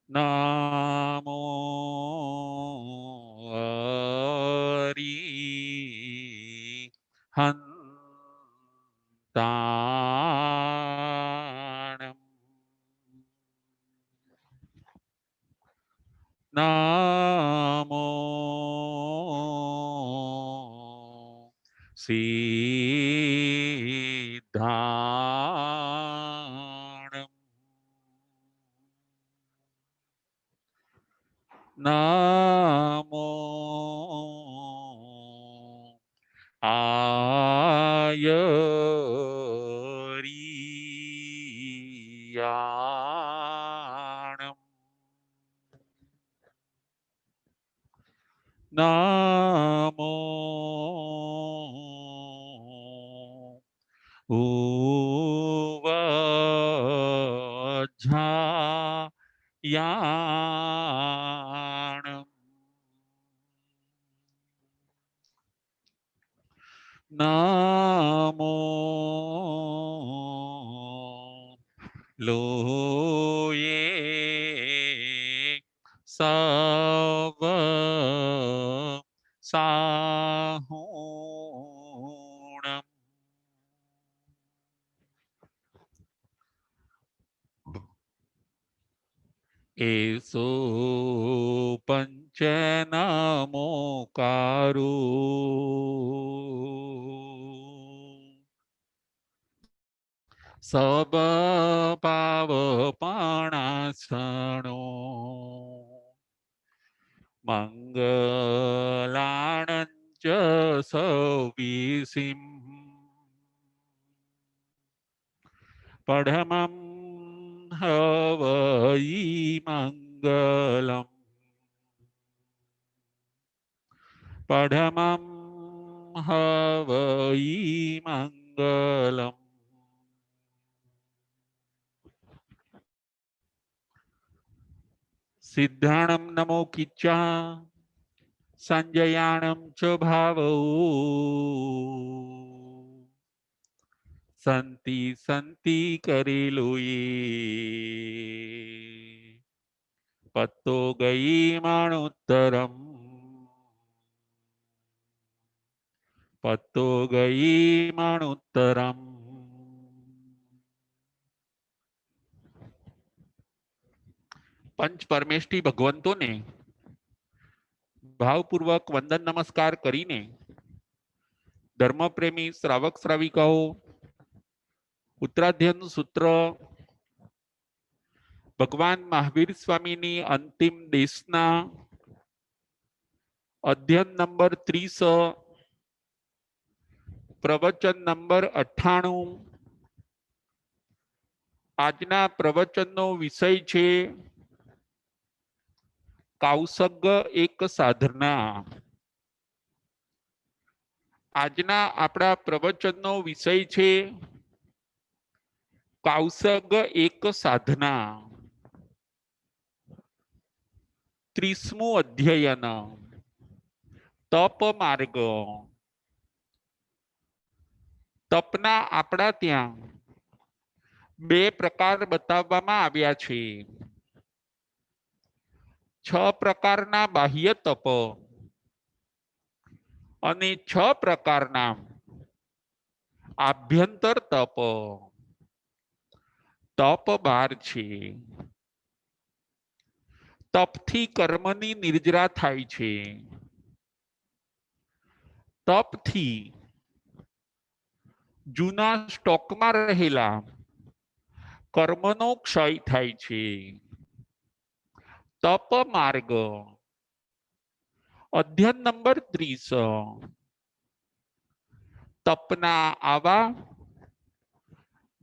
नमो हन्ताणम् नमो सिद्धाणम् नमो आयर्याणम् नमो उवज्झायाणम् नमो लोये सव साहूणम् एसो पंचनमोकारो सब पावपणासणो मंगलाणंच सविसिं पढमं हवई मंगलम् पढमं हवई मंगलम् सिद्धाणं नमो किच्चा संजयाणं च भावौ संति संति करेलो ये पत्तो गई माणोत्तरम पत्तो गई माणोत्तरम पंच परमेष्ठी भगवंतों ने भावपूर्वक वंदन नमस्कार करीने धर्म प्रेमी श्रावक श्राविकाओ उत्तराध्ययन सूत्र भगवान महावीर स्वामी अंतिम देशना अध्ययन नंबर 30 प्रवचन नंबर 98 आजना प्रवचनનો વિષય છે કૌશગ એક સાધના। આજના આપણા પ્રવચનનો વિષય છે કૌશગ એક સાધના। 30મું અધ્યયન તપ માર્ગ। તપના આપણા ત્યાં બે પ્રકાર બતાવવામાં આવ્યા છે। 6 પ્રકારના બાહ્ય તપ અને 6 પ્રકારના આભ્યંતર તપ। તપ 12 છે। તપથી કર્મની નિર્જરા થાય છે। તપથી જૂના સ્ટોકમાં રહેલા કર્મનો ક્ષય થાય છે। તપ માર્ગ અધ્યયન નંબર 30 તપના આવા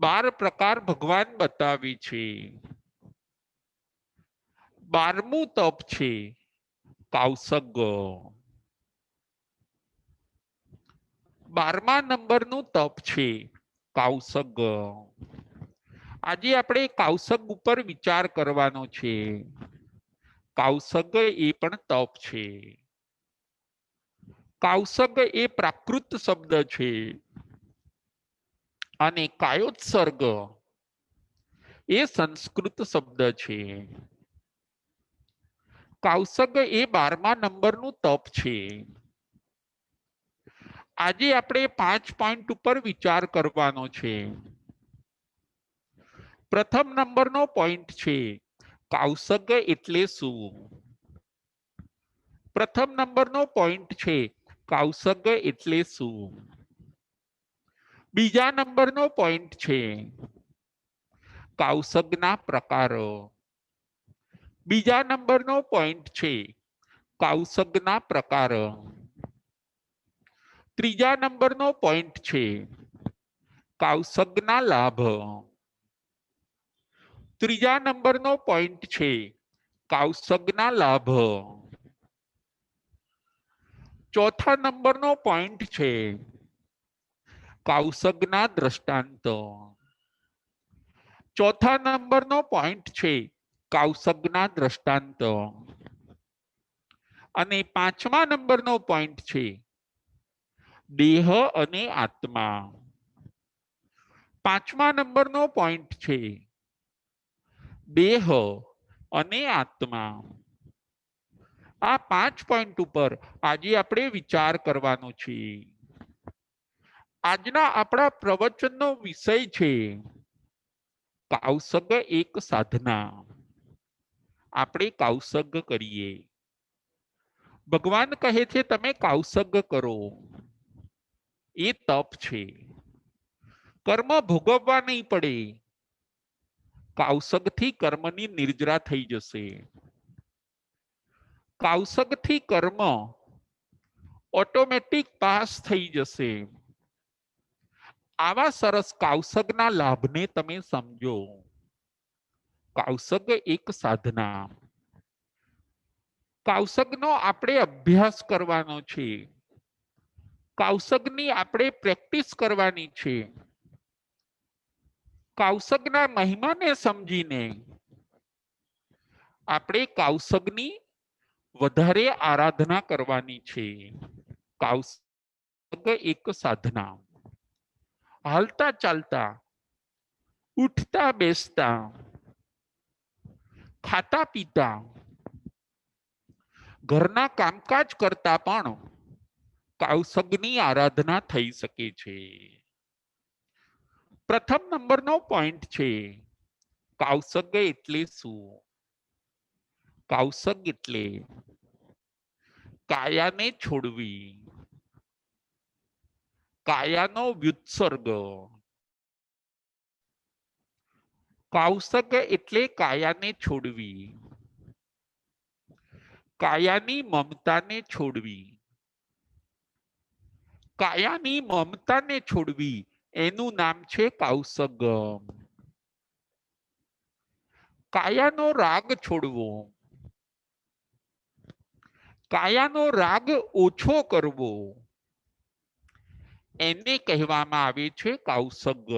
12 પ્રકાર ભગવાન બતાવી છે। 12મું તપ છે કૌશગ। 12મા નંબરનું તપ છે કૌશગ। આજે આપણે કૌશગ ઉપર વિચાર કરવાનો છે। કૌશગ એ પણ તપ છે। કૌશગ એ પ્રાકૃત શબ્દ છે અને કાયોત્સર્ગ એ સંસ્કૃત શબ્દ છે। કૌશગ એ 12મા નંબરનું તપ છે. આજે આપણે 5 પોઈન્ટ ઉપર વિચાર કરવાનો છે. પ્રથમ નંબરનો પોઈન્ટ છે કૌશગ એટલે શું? પ્રથમ નંબરનો પોઈન્ટ છે કૌશગ એટલે શું? બીજા નંબરનો પોઈન્ટ છે કૌશગના પ્રકારો. બીજા નંબરનો પોઈન્ટ છે કૌશગના પ્રકાર. ત્રીજા નંબરનો પોઈન્ટ છે કૌશગના લાભ. ત્રીજા નંબરનો પોઈન્ટ છે કૌશગના લાભ. ચોથા નંબરનો પોઈન્ટ છે કૌશગના દ્રષ્ટાંત. ચોથા નંબરનો પોઈન્ટ છે કૌશગના દ્રષ્ટાંત. અને 5મા નંબરનો પોઈન્ટ છે દેહ અને આત્મા. 5મા નંબરનો પોઈન્ટ છે દેહ અને આત્મા. આ 5 પોઈન્ટ ઉપર આજે આપણે વિચાર કરવાનો છે. આજના આપણા પ્રવચનનો વિષય છે કૌશગ એક સાધના. આપણે કૌશગ કરીએ. ભગવાન કહે છે તમે કૌશગ કરો. એ તપ છે. કર્મ ભોગવવા નહીં પડે. કૌશગથી કર્મની નિર્જરા થઈ જશે. કૌશગથી કર્મ ઓટોમેટિક પાસ થઈ જશે. આવા સરસ કૌશગના લાભને તમે સમજો. કૌશગ એક સાધના. કૌશગનો આપણે અભ્યાસ કરવાનો છે. કૌશગની આપણે પ્રેક્ટિસ કરવાની છે. કૌશગના મહિમાને સમજીને આપણે કૌશગની વધારે આરાધના કરવાની છે. કૌશગ એક સાધના. હાલતા ચાલતા, ઉઠતા બેસતા, ખાતા પીતા, ઘરના કામકાજ કરતા પણ કૌશગની આરાધના થઈ શકે છે. પ્રથમ નંબરનો પોઈન્ટ છે કૌશગ એટલે શું? કૌશગ એટલે કાયાને છોડવી. કાયાનો વ્યુત્સર્ગ. કૌશગ એટલે કાયાને છોડવી. કાયાની મમતાને છોડવી. કાયાની મમતાને છોડવી એનું નામ છે કૌશગ. કાયાનો રાગ છોડવો. કાયાનો રાગ ઓછો કરવો એને કહેવામાં આવે છે કૌશગ.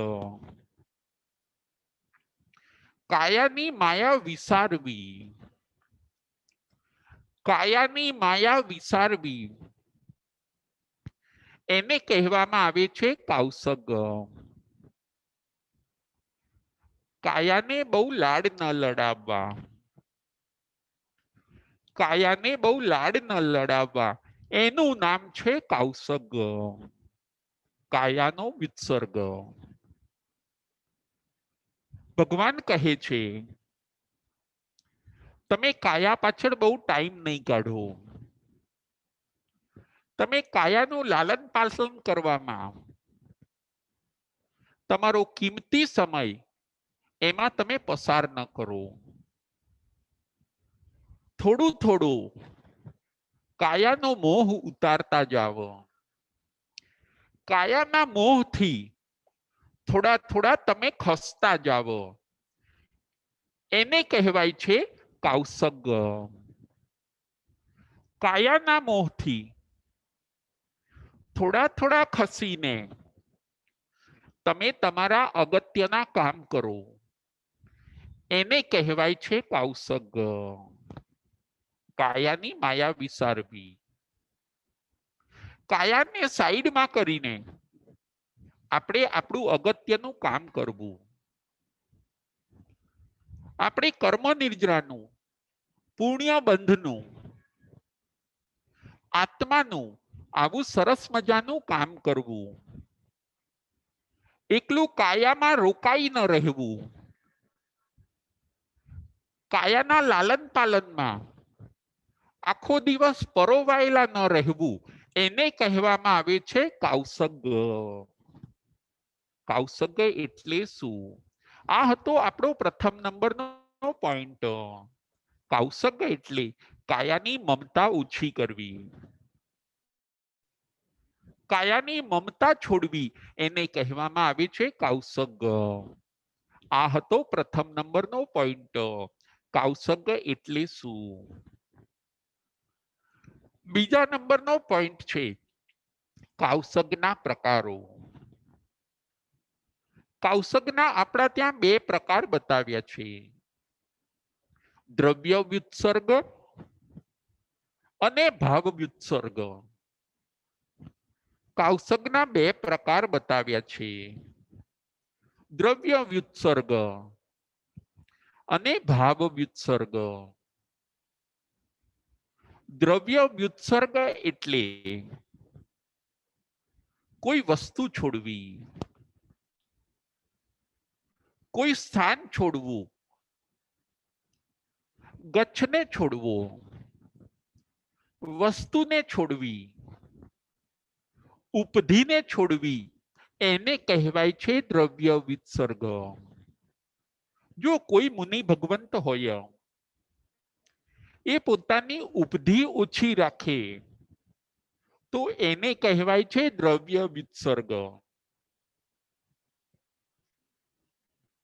કાયાની માયા વિસારવી. કાયાની માયા વિસારવી એને કહેવામાં આવે છે કૌશગ. કાયાને બહુ લાડ ન લડાવવા. કાયાને બહુ લાડ ન લડાવવા એનું નામ છે કૌશગ. કાયાનો વિસર્ગ. ભગવાન કહે છે તમે કાયા પાછળ બહુ ટાઈમ નહીં કાઢો. તમે કાયાનું લાલન પાલન કરવામાં તમારો કિંમતી સમય એમાં તમે પસાર ન કરો. થોડું થોડું કાયાનો મોહ ઉતારતા જાવ. કાયાના મોહથી થોડા થોડા તમે ખસતા જાવ. એને કહેવાય છે કૌશગ. કાયાના મોહથી થોડા થોડા ખસીને તમે તમારા અગત્યના કામ કરો. એને કહેવાય છે કૌશગ. કાયાની માયા વિસારવી. કાયાને સાઈડમાં કરીને આપણે આપણું અગત્યનું કામ કરવું. આપણે કર્મ નિર્જરાનું પુણ્ય બંધનું આત્માનું આવું સરસ મજાનું કામ કરવું, એકલું કાયામાં રોકાઈ ન રહેવું, કાયાના લાલન પાલનમાં આખો દિવસ પરોવાયેલા ન રહેવું, એને કહેવામાં આવે છે કૌસગ. કૌસગ એટલે શું? આ હતો આપણો પ્રથમ નંબરનો પોઈન્ટ. કૌસગ એટલે કાયાની મમતા ઓછી કરવી, કાયાની મમતા છોડવી, એને કહેવામાં આવે છે કૌસગ. આ હતો પ્રથમ નંબરનો પોઈન્ટ. કૌસગ એટલે શું? બીજા નંબરનો પોઈન્ટ છે કૌસગના પ્રકારો. કૌસગના આપણા ત્યાં બે પ્રકાર બતાવ્યા છે, દ્રવ્ય વ્યુત્સર્ગ અને ભાવ વ્યુત્સર્ગ. કૌસગના બે પ્રકાર બતાવ્યા છે, દ્રવ્ય વ્યુત્સર્ગ અને ભાવ વ્યુત્સર્ગ. દ્રવ્ય વ્યુત્સર્ગ એટલે કોઈ વસ્તુ છોડવી, કોઈ સ્થાન છોડવું, ગચ્છને છોડવો, વસ્તુને છોડવી, ઉપધિને છોડવી, એને કહેવાય છે દ્રવ્ય વિત્સર્ગ. જો કોઈ મુનિ ભગવંત હોય એ પોતાની ઉપધિ ઓછી રાખે તો એને કહેવાય છે દ્રવ્ય વિત્સર્ગ.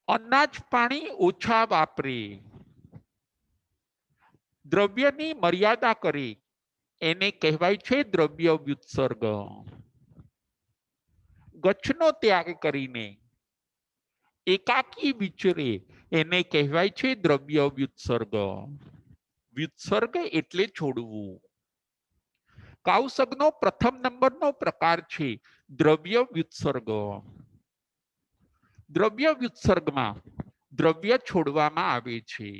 અનાજ પાણી ઓછા વાપરે, દ્રવ્યની મર્યાદા કરે, એને કહેવાય છે દ્રવ્ય વ્યુત્સર્ગ. ગચ્છનો ત્યાગ કરીને એકાકી વિચરે, એને કહેવાય છે દ્રવ્ય વ્યુત્સર્ગ. વ્યુત્સર્ગ એટલે છોડવું. કૌસગનો પ્રથમ નંબરનો પ્રકાર છે દ્રવ્ય વ્યુત્સર્ગ. દ્રવ્ય વ્યુત્સર્ગમાં દ્રવ્ય છોડવામાં આવે છે.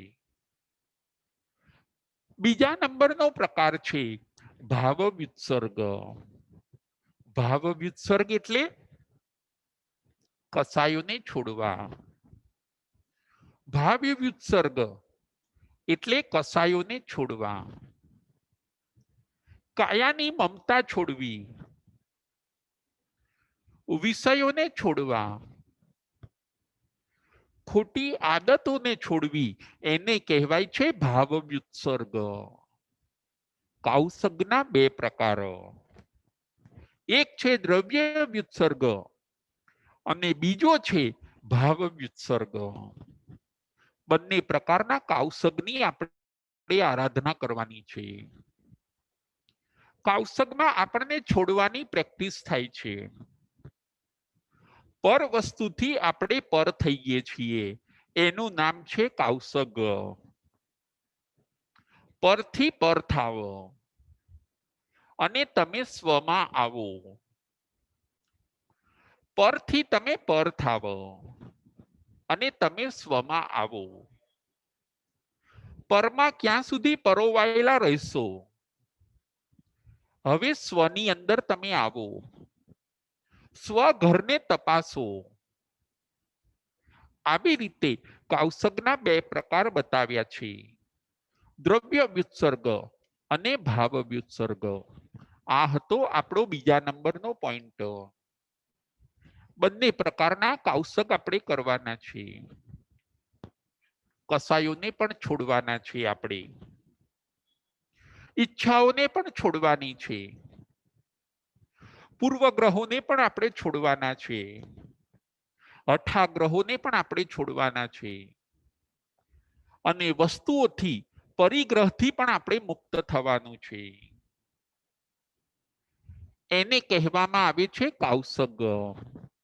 બીજા નંબરનો પ્રકાર છે ભાવ વ્યુત્સર્ગ. ભાવ વ્યુત્સર્ગ એટલે કસાયોને છોડવા. ભાવ વ્યુત્સર્ગ એટલે કસાયોને છોડવા. કાયાની મમતા છોડવી, વિષયોને છોડવા, ખોટી આદતોને છોડવી, એને કહેવાય છે ભાવ વ્યુત્સર્ગ. કૌસગના બે પ્રકારો, એક છે દ્રવ્ય વ્યુત્સર્ગ અને બીજો છે ભાવ વ્યુત્સર્ગ. બંને પ્રકારના કૌસગની આપણે આરાધના કરવાની છે. કૌસગમાં આપણને છોડવાની પ્રેક્ટિસ થાય છે. પર વસ્તુથી આપણે પર થઈએ છીએ, એનું નામ છે કૌસગ. પરથી પર થાવ અને તમે સ્વમાં આવો. પરથી તમે પર થાવ અને તમે સ્વમાં આવો. પરમાં ક્યાં સુધી પરોવાયેલા રહેશો? હવે સ્વની અંદર તમે આવો. સ્વઘરને તપાસો. આવી રીતે કૌસગના બે પ્રકાર બતાવ્યા છે, દ્રવ્ય વ્યુત્સર્ગ અને ભાવ વ્યુત્સર્ગ. આ હતો આપણો બીજા નંબરનો પોઈન્ટ. બંને પ્રકારના કૌસગ આપણે કરવાના છે. કસાયોને પણ છોડવાના છે આપણે, ઈચ્છાઓને પણ છોડવાની છે, પૂર્વગ્રહોને પણ આપણે છોડવાના છે, હઠાગ્રહોને પણ આપણે છોડવાના છે અને વસ્તુઓથી પરિગ્રહથી પણ આપણે મુક્ત થવાનું છે. એને કહેવામાં આવે છે કૌસગ.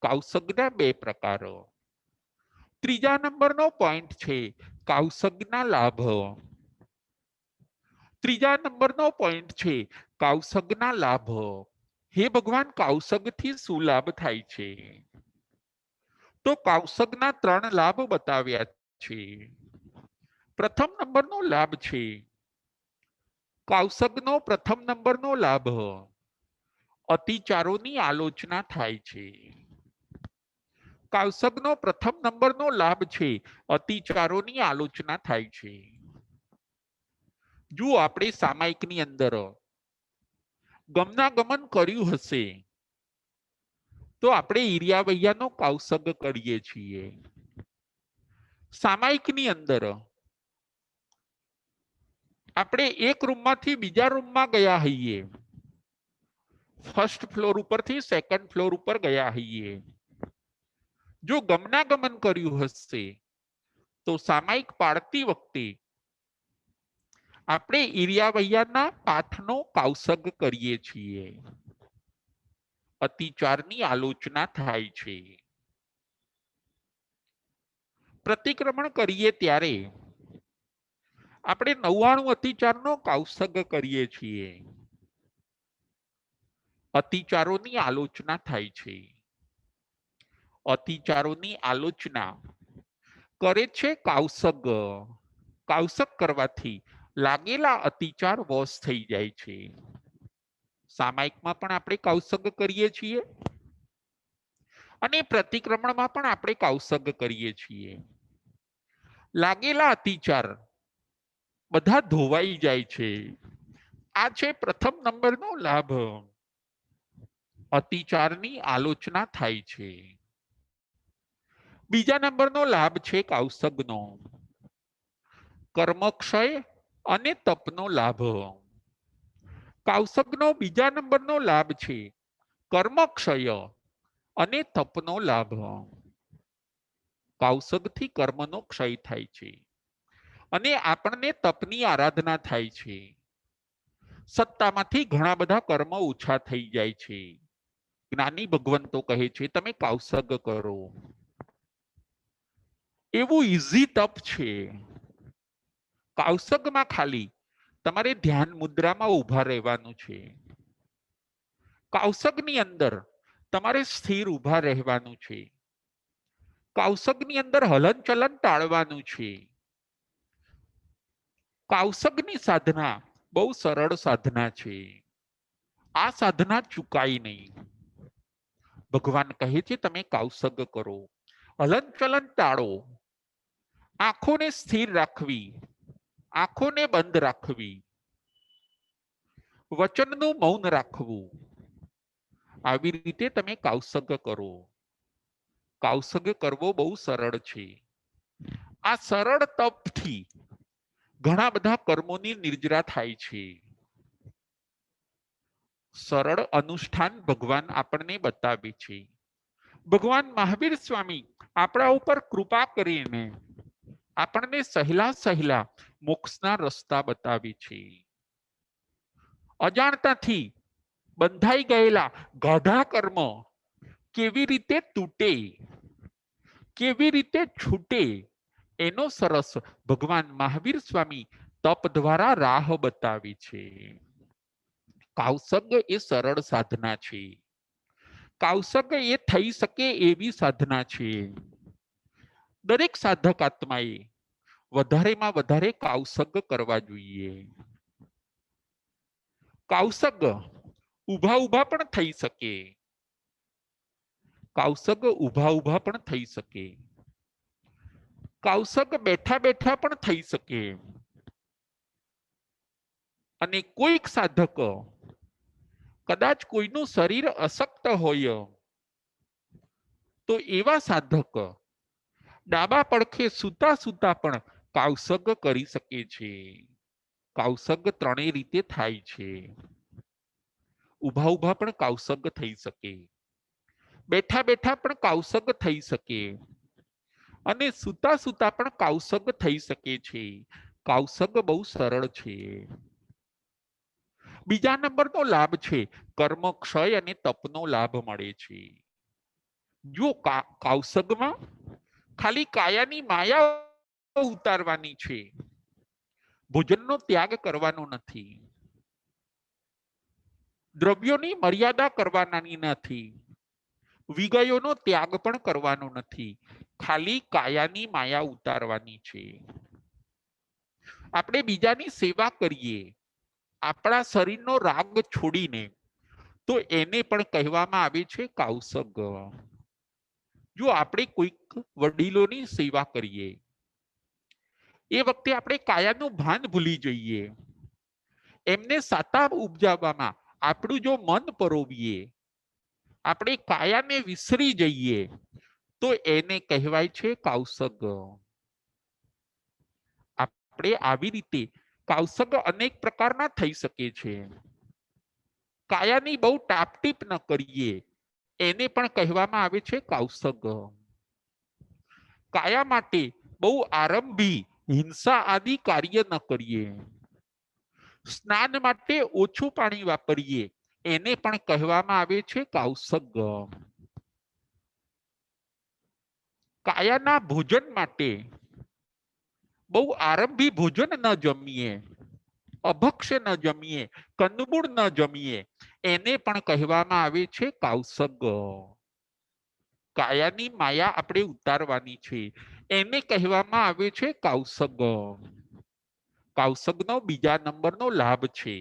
કૌસગના બે પ્રકારો. ત્રીજા નંબરનો પોઈન્ટ છે કૌસગના લાભ. ત્રીજા નંબરનો પોઈન્ટ છે કૌસગના લાભ. હે ભગવાન, કૌસગથી શું લાભ થાય છે? તો કૌસગના ત્રણ લાભ બતાવ્યા છે. પ્રથમ નંબરનો લાભ છે કૌશગનો પ્રથમ નંબરનો લાભ અતિચારોની આલોચના થાય છે. કૌશગનો પ્રથમ નંબરનો લાભ છે અતિચારોની આલોચના થાય છે. જો આપણે સામાયિકની અંદર ગમનાગમન કર્યું હશે તો આપણે ઈર્યાવૈયાનો કૌશગ કરીએ છીએ. સામાયિકની અંદર આપણે એક રૂમમાંથી બીજા રૂમમાં ગયા હઈએ, ફર્સ્ટ ફ્લોર ઉપરથી સેકન્ડ ફ્લોર ઉપર ગયા હઈએ. જો ગમનાગમન કર્યું હશે તો સામાયિક પાડતી વખતે આપણે ઈર્યાવૈયાના પાઠનો કૌશગ કરીએ છીએ. અતિચારની આલોચના થાય છે. પ્રતિક્રમણ કરીએ ત્યારે આપણે 99 અતિચારનો કૌશગ કરીએ છીએ. અતિચારોની આલોચના થાય છે. અતિચારોની આલોચના કરે છે કૌશગ. કૌશગ કરવાથી લાગેલા અતિચાર વશ થઈ જાય છે. સામાયિકમાં પણ આપણે કૌશગ કરીએ છીએ અને પ્રતિક્રમણમાં પણ આપણે કૌશગ કરીએ છીએ. લાગેલા અતિચાર બધા ધોવાઈ જાય છે. આ છે પ્રથમ નંબરનો લાભ. અતિચારની આલોચના થાય છે. બીજા નંબરનો લાભ છે કૌશગનો કર્મક્ષય અને તપનો લાભ. કૌશગનો બીજા નંબરનો લાભ છે કર્મક્ષય અને તપનો લાભ. કૌશગથી કર્મનો ક્ષય થાય છે અને આપણને તપની આરાધના થાય છે. સત્તામાંથી ઘણા બધા કર્મ ઓછા થઈ જાય છે. જ્ઞાની ભગવંતો કહે છે તમે કૌશગ કરો. એવું ઈઝી તપ છે. કૌશગમાં ખાલી તમારે ધ્યાન મુદ્રામાં ઊભા રહેવાનું છે. કૌશગની અંદર તમારે સ્થિર ઊભા રહેવાનું છે. કૌશગની અંદર હલનચલન ટાળવાનું છે. કૌશગની સાધના બહુ સરળ સાધના છે. આ સાધના ચૂકાય નહીં. ભગવાન કહે છે તમે કૌશગ કરો, હલનચલન ટાળો, આંખોને સ્થિર રાખવી, આંખોને બંધ રાખવી, વચનનું મૌન રાખવું. આવી રીતે તમે કૌશગ કરો. કૌશગ કરવો બહુ સરળ છે. આ સરળ તપથી ઘણા બધા કર્મોની નિર્જરા થાય છે. સરળ અનુષ્ઠાન ભગવાન આપણને બતાવે છે. ભગવાન મહાવીર સ્વામી આપણા ઉપર કૃપા કરીને આપણને સહેલા સહેલા મોક્ષના રસ્તા બતાવે છે. અજાણતાથી બંધાઈ ગયેલા ગાઢા કર્મ કેવી રીતે તૂટે, કેવી રીતે છૂટે એનો સરસ ભગવાન મહાવીર સ્વામી તપ દ્વારા રાહ બતાવી છે. કૌશગ એ સરળ સાધના છે. કૌશગ એ થઈ શકે એવી સાધના છે. દરેક સાધક આત્માએ વધારેમાં વધારે કૌશગ કરવા જોઈએ. કૌશગ ઊભા ઊભા પણ થઈ શકે. કૌશગ ઊભા ઊભા પણ થઈ શકે. કૌશગ બેઠા બેઠા પણ થઈ શકે. અને કોઈક સાધક કદાચ કોઈનું શરીર અશક્ત હોય તો એવા સાધક ડાબા પડખે સૂતા સૂતા પણ કૌશગ કરી શકે છે. કૌશગ ત્રણેય રીતે થાય છે. ઊભા ઊભા પણ કૌશગ થઈ શકે, બેઠા બેઠા પણ કૌશગ થઈ શકે અને સૂતા સૂતા પણ કૌશગ થઈ શકે છે. કૌશગ બહુ સરળ છે. બીજા નંબરનો લાભ છે કર્મક્ષય અને તપનો લાભ મળે છે. જો કૌશગમાં ખાલી કાયાની માયા ઉતારવાની છે, ભોજનનો ત્યાગ કરવાનો નથી, દ્રવ્યોની મર્યાદા કરવાની નથી, વિગયોનો ત્યાગ પણ કરવાનો નથી, ખાલી કાયાની માયા ઉતારવાની છે. આપણે બીજાની સેવા કરીએ, આપણા શરીરનો રાગ છોડીને, તો એને પણ કહેવામાં આવે છે કૌશગ. જો આપણે કોઈક વડીલોની સેવા કરીએ, એ વખતે આપણે કાયાનું ભાન ભૂલી જઈએ, એમને સાતા ઉપજાવવામાં આપણું જો મન પરોવીએ, આપણે કાયાને વિસરી જઈએ, તો એને કહેવાય છે કૌશગ. આપણે આવી રીતે કૌશગ અનેક પ્રકારના થઈ શકે છે. કાયાની બહુ ટાપટીપ ન કરીએ, એને પણ કહેવામાં આવે છે કૌશગ. કાયા માટે બહુ આરંભી હિંસા આદિ કાર્ય ન કરીએ. સ્નાન માટે ઓછું પાણી વાપરીએ, એને પણ કહેવામાં આવે છે કૌશગ. કાયાના ભોજન માટે બહુ આરંભી ભોજન ન જમીએ, અભક્ષ્ય ન જમીએ, કંદમૂળ ન જમીએ, એને પણ કહેવામાં આવે છે કૌશગ. કાયાની માયા આપણે ઉતારવાની છે, એને કહેવામાં આવે છે કૌશગ. કૌશગનો બીજા નંબરનો લાભ છે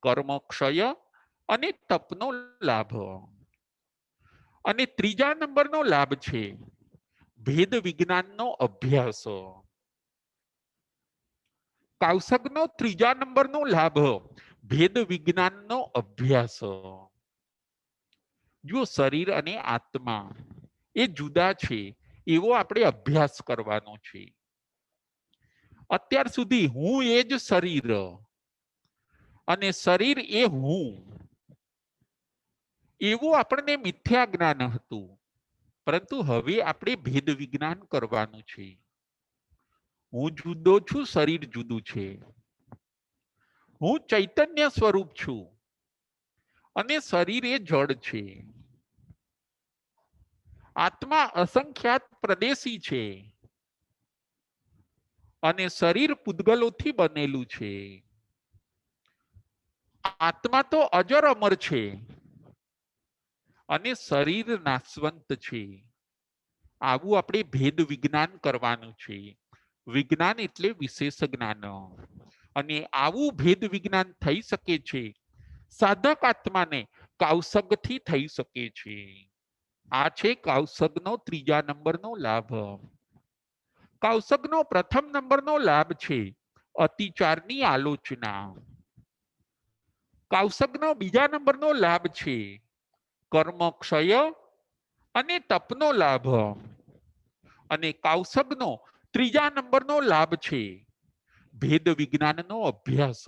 કર્મક્ષય અને તપનો લાભ. અને ત્રીજા નંબરનો લાભ છે ભેદ વિજ્ઞાનનો અભ્યાસ. કૌશગનો ત્રીજા નંબરનો લાભ ભેદ વિજ્ઞાનનો અભ્યાસ. જો શરીર અને આત્મા એ જુદા છે, એવો આપણે અભ્યાસ કરવાનો છે. અત્યાર સુધી હું એ જ શરીર અને શરીર એ હું, એવું આપણને મિથ્યા જ્ઞાન હતું. પરંતુ હવે આપણે ભેદ વિજ્ઞાન કરવાનું છે. હું જુદો છું, શરીર જુદું છે. હું ચૈતન્ય સ્વરૂપ છું અને શરીર એ જડ છે. આત્મા અસંખ્યાત પ્રદેશી છે અને શરીર પૂતગલોથી બનેલું છે. આત્મા તો અજર અમર છે અને શરીર નાશવંત છે. આવું આપણે ભેદ વિજ્ઞાન કરવાનું છે. વિજ્ઞાન એટલે વિશેષ જ્ઞાન. અને આવું ભેદ વિજ્ઞાન થઈ શકે છે સાધક આત્માને કૌશગથી થઈ શકે છે. આ છે કૌશગનો ત્રીજા નંબરનો લાભ. કૌશગનો પ્રથમ નંબરનો લાભ છે અતિચારની આલોચના. કૌશગનો બીજા નંબરનો લાભ છે કર્મક્ષય અને તપનો લાભ. અને કૌશગનો ત્રીજા નંબરનો લાભ છે ભેદ વિજ્ઞાનનો અભ્યાસ.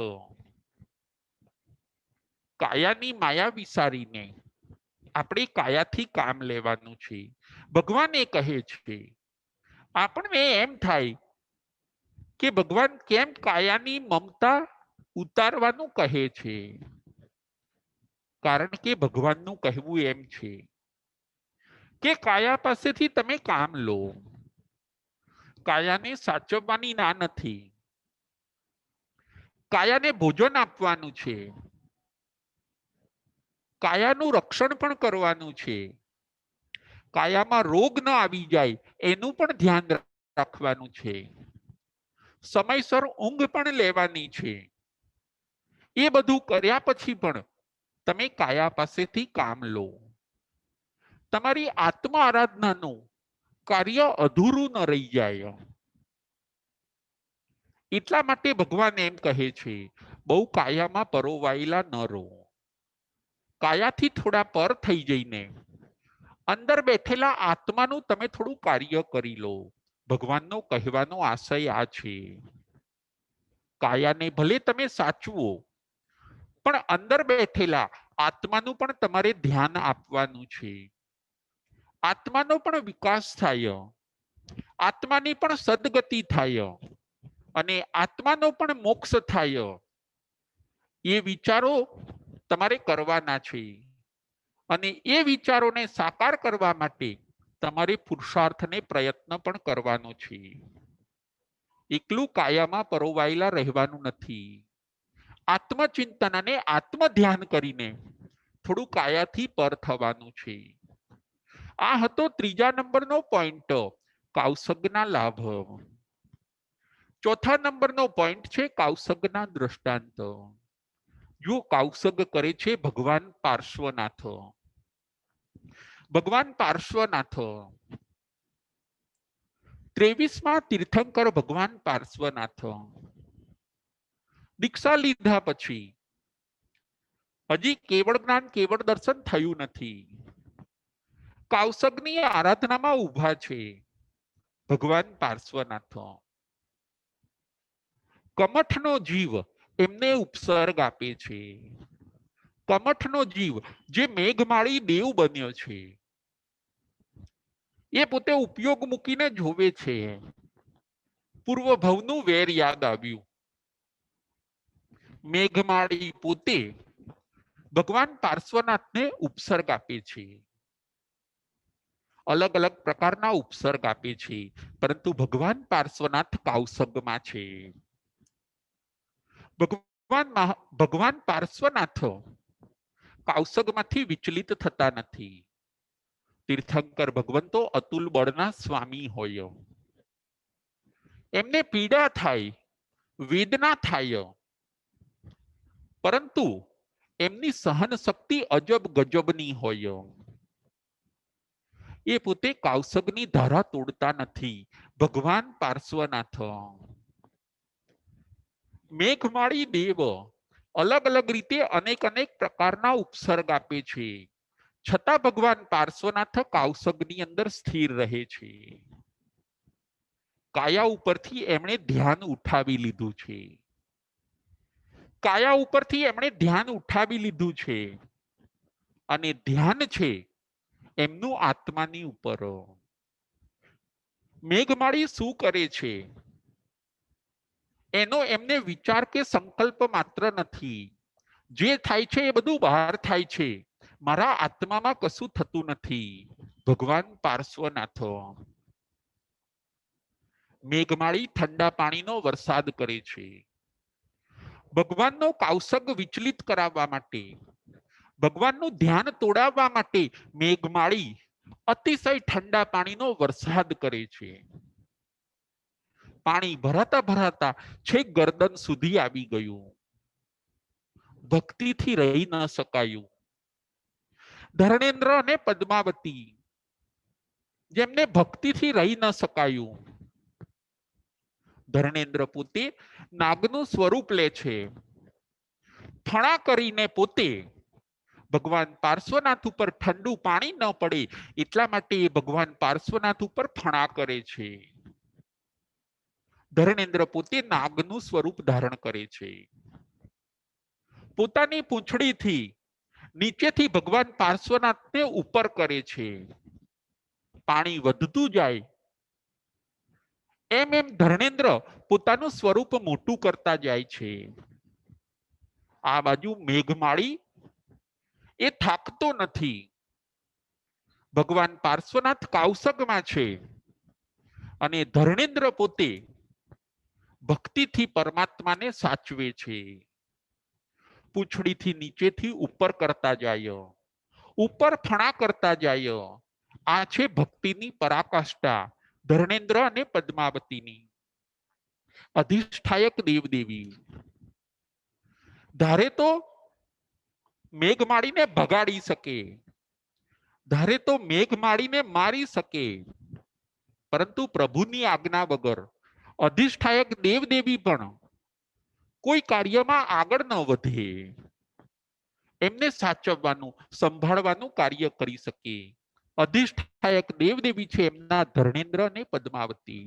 કાયાની માયા વિસારીને આપણે કાયાથી કામ લેવાનું છે. ભગવાન એ કહે છે, આપણને એમ થાય કે ભગવાન કેમ કાયાની મમતા ઉતારવાનું કહે છે. કારણ કે ભગવાનનું કહેવું એમ છે કે કાયા પાસેથી તમે કામ લો. કાયાને સાચવવાની ના નથી. કાયાને ભોજન આપવાનું છે. કાયાનું રક્ષણ પણ કરવાનું છે. કાયામાં રોગ ન આવી જાય એનું પણ ધ્યાન રાખવાનું છે. સમયસર ઊંઘ પણ લેવાની છે. એ બધું કર્યા પછી પણ તમે કાયા પાસેથી કામ લો. તમારી આત્મ આરાધનાનું કાર્ય અધૂરું ન રહી જાય. એટલા માટે ભગવાન એમ કહે છે, બહુ કાયામાં પરોવાયેલા ન રહો. કાયાથી થોડા પર થઈ જઈને અંદર બેઠેલા આત્માનું તમે થોડું કાર્ય કરી લો. ભગવાનનો કહેવાનો આશય આ છે. કાયાને ભલે તમે સાચવો, પણ અંદર બેઠેલા આત્માનું પણ તમારે ધ્યાન આપવાનું છે. આત્માનો પણ વિકાસ થાય, આત્માની પણ સદગતિ થાય અને આત્માનો પણ મોક્ષ થાય. એ વિચારો તમારે કરવાના છે અને એ વિચારોને સાકાર કરવા માટે તમારે પુરુષાર્થને પ્રયત્ન પણ કરવાનો છે. એકલું કાયામાં પરોવાયેલા રહેવાનું નથી. આત્મચિંતન અને આત્મ ધ્યાન કરીને થોડું કાયાથી પર થવાનું છે. આ હતો ત્રીજા નંબરનો પોઈન્ટ, કૌશગના લાભ. ચોથા નંબરનો પોઈન્ટ છે કૌશગના દ્રષ્ટાંત. જો કૌશગ કરે છે ભગવાન પાર્શ્વનાથ. ભગવાન પાર્શ્વનાથ 23માં તીર્થંકર ભગવાન પાર્શ્વનાથ દીક્ષા લીધા પછી હજી કેવળ જ્ઞાન કેવળ દર્શન થયું નથી. કૌશગની આરાધનામાં ઉભા છે ભગવાન પાર્શ્વનાથ. કમઠનો જીવ એમને ઉપસર્ગ આપે છે. કમઠનો જીવ જે મેઘમાળી દેવ બન્યો છે એ પોતે ઉપયોગ મૂકીને જોવે છે. પૂર્વ ભવનું વેર યાદ આવ્યું. મેઘમાળી પોતે ભગવાન પાર્શ્વનાથને ઉપસર્ગ આપે છે. અલગ અલગ પ્રકારના ઉપસર્ગ આપે છે, પરંતુ ભગવાન પાર્શ્વનાથ કૌશગમાં છે. ભગવાન પાર્શ્વનાથ કૌશગમાંથી વિચલિત થતા નથી. તીર્થંકર ભગવંતો અતુલ બળના સ્વામી હોય. એમને પીડા થાય, વેદના થાય, પરંતુ એમની સહન શક્તિ અજબ ગજબની હોય. એ પોતે કૌશગની ધારા તોડતા નથી. ભગવાન પાર્શ્વનાથ મેઘમાળી દેવ અલગ અલગ રીતે અનેક અનેક પ્રકારના ઉપસર્ગ આપે છે, છતાં ભગવાન પાર્શ્વનાથ કૌશગની અંદર સ્થિર રહે છે. કાયા ઉપરથી એમણે ધ્યાન ઉઠાવી લીધું છે. કાયા ઉપરથી એમણે ધ્યાન ઉઠાવી લીધું છે અને ધ્યાન છે એમનું આત્માની ઉપર. મેઘમાળી શું કરે છે એનો એમને વિચાર કે સંકલ્પ માત્ર નથી. જે થાય છે એ બધું બહાર થાય છે, મારા આત્મામાં કશું થતું નથી. ભગવાન પાર્શ્વનાથ મેઘમાળી ઠંડા પાણીનો વરસાદ કરે છે. ભગવાનનો કૌશગ વિચલિત કરાવવા માટે, ભગવાનનું ધ્યાન તોડાવવા માટે મેઘમાળી અતિશય ઠંડા પાણીનો વરસાદ કરે છે. પાણી ભરાતા ભરાતા છેક ગરદન સુધી આવી ગયું. ભક્તિથી રહી ન શકાયું. ધર્મેન્દ્ર અને પદ્માવતી જેમને ભક્તિથી રહી ન શકાયું. ધર્મેન્દ્ર પોતે નાગનું સ્વરૂપ લે છે. ફણા કરીને પોતે ભગવાન પાર્શ્વનાથ ઉપર ઠંડુ પાણી ન પડે એટલા માટે ભગવાન પાર્શ્વનાથ ઉપર ફણા કરે છે. ધર્મેન્દ્ર પોતે નાગનું સ્વરૂપ ધારણ કરે છે. પોતાની પૂંછડીથી નીચેથી ભગવાન પાર્શ્વનાથને ઉપર કરે છે. પાણી વધતું જાય એમ એમ ધર્મેન્દ્ર પોતાનું સ્વરૂપ મોટું કરતા જાય છે. આ બાજુ મેઘમાળી એ થાકતો નથી. ભગવાન પાર્શ્વનાથ કૌશગમાં છે અને ધર્મેન્દ્ર પોતે ભક્તિથી પરમાત્માને સાચવે છે. પૂંછડીથી નીચેથી ઉપર કરતા જાય, ઉપર ફણા કરતા જાય. આ છે ભક્તિની પરાકાષ્ઠા ધર્મેન્દ્ર અને પદ્માવતીની. અધિષ્ઠાયક દેવદેવી ધારે તો મેઘમાળીને ભગાડી શકે, ધારે તો મેઘમાળીને મારી શકે, પરંતુ પ્રભુની આજ્ઞા વગર અધિષ્ઠાયક દેવદેવી પણ કોઈ કાર્યમાં આગળ ન વધે. એમને સાચવવાનું સંભાળવાનું કાર્ય કરી શકે. અધિષ્ઠાયક દેવદેવી છે એમના ધર્મેન્દ્ર અને પદ્માવતી.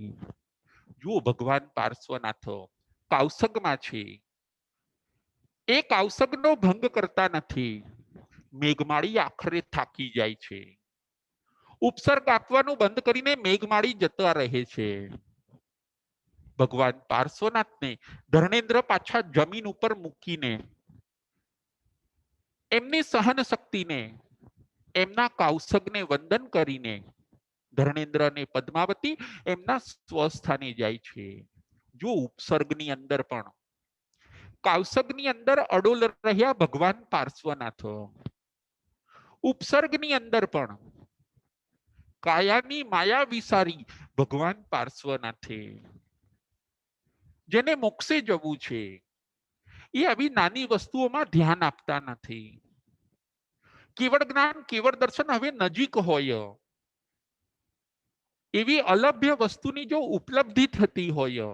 જુઓ ભગવાન પાર્શ્વનાથ કૌશગમાં છે. એ કૌશગનો ભંગ કરતા નથી. મેઘમાળી આખરે થાકી જાય છે. ઉપસર્ગ આપવાનું બંધ કરીને મેઘમાળી જતા રહે છે. ભગવાન પાર્શ્વનાથને ધર્મેન્દ્ર પાછા જમીન ઉપર મૂકીને એમની સહન શક્તિને, એમના કૌશગને વંદન કરીને ધર્મેન્દ્ર અને પદ્માવતી એમના સ્વસ્થાને જાય છે. જો ઉપસર્ગની અંદર પણ કૌશગની અંદર અડોલ રહ્યા ભગવાન પાર્શ્વનાથ, ઉપસર્ગની અંદર પણ કાયાની માયા વિસારી ભગવાન પાર્શ્વનાથે. જેને મોક્ષે જવું છે એ આવી નાની વસ્તુઓમાં ધ્યાન આપતા નથી. કેવળ જ્ઞાન કેવળ દર્શન હવે નજીક હોય એવી અલભ્ય વસ્તુની જો ઉપલબ્ધિ થતી હોય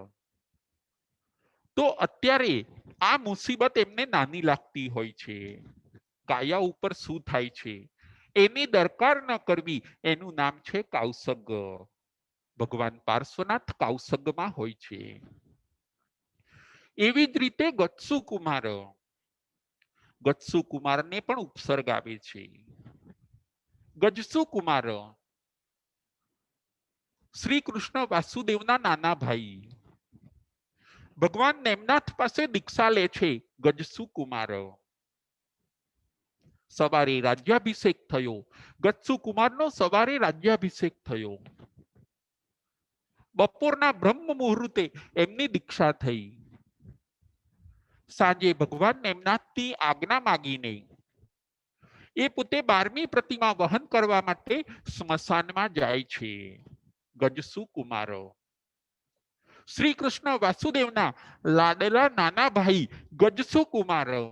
તો અત્યારે આ મુસીબત એમને નાની લાગતી હોય છે. કાયા ઉપર શું થાય છે એની દરકાર ન કરવી એનું નામ છે કૌસગ. ભગવાન પાર્શ્વનાથ કૌસગમાં હોય છે. એવી જ રીતે ગજસુ કુમારને પણ ઉપસર્ગ આવે છે. ગજસુ કુમાર શ્રી કૃષ્ણ વાસુદેવના નાના ભાઈ. ભગવાન નેમનાથ પાસે દીક્ષા લે છે ગજસુ કુમાર. સવારે રાજ્યાભિષેક થયો. ગજસુ કુમારનો સવારે રાજ્યાભિષેક થયો. બપોરના બ્રહ્મ મુહૂર્તે એમની દીક્ષા થઈ. સાંજે ભગવાન નેમનાથની આજ્ઞા માગીને એ પોતે 12મી પ્રતિમા વહન કરવા માટે સ્મશાનમાં જાય છે. ગજસુ કુમારો શ્રી કૃષ્ણ વાસુદેવના લાડલા નાના ભાઈ ગજસુ કુમારો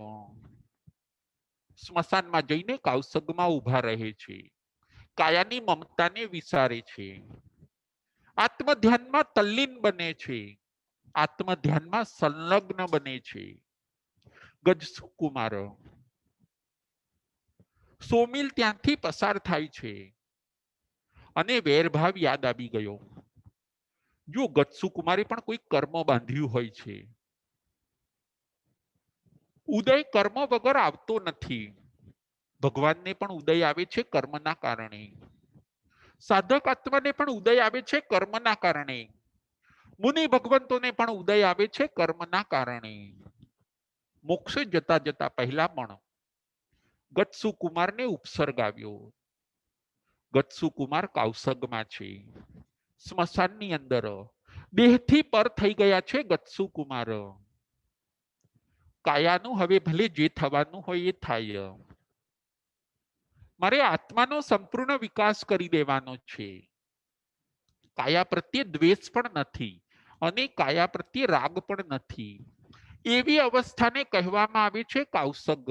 સ્મશાનમાં જઈને કૌસગમાં ઉભા રહે છે. કાયાની મમતાને વિસારે છે. આત્મધ્યાનમાં તલ્લીન બને છે. આત્મધ્યાનમાં સંલગ્ન બને છે. ગજસુ કુમારો સોમિલ ત્યાંથી પસાર થાય છે અને વેરભાવ યાદ આવી ગયો. જો ગજસુ કુમારે પણ કોઈ કર્મ બાંધ્યું હોય છે. ઉદય કર્મ વગર આવતો નથી. ભગવાનને પણ ઉદય આવે છે કર્મના કારણે. સાધક આત્માને પણ ઉદય આવે છે કર્મના કારણે. મુનિ ભગવંતોને પણ ઉદય આવે છે કર્મના કારણે. મોક્ષે જતા જતા પહેલા પણ ગજસુ કુમારને ઉપસર્ગ આવ્યો. ગજસુ કુમાર કૌસગમાં છે. સ્મશાનની અંદર દેહથી પર થઈ ગયા છે ગજસુ કુમાર. કાયાનું હવે ભલે જે થવાનું હોય એ થાય. મારે આત્માનો સંપૂર્ણ વિકાસ કરી દેવાનો છે. કાયા પ્રત્યે દ્વેષ પણ નથી અને કાયા પ્રત્યે રાગ પણ નથી. એવી અવસ્થાને કહેવામાં આવે છે કૌસગ.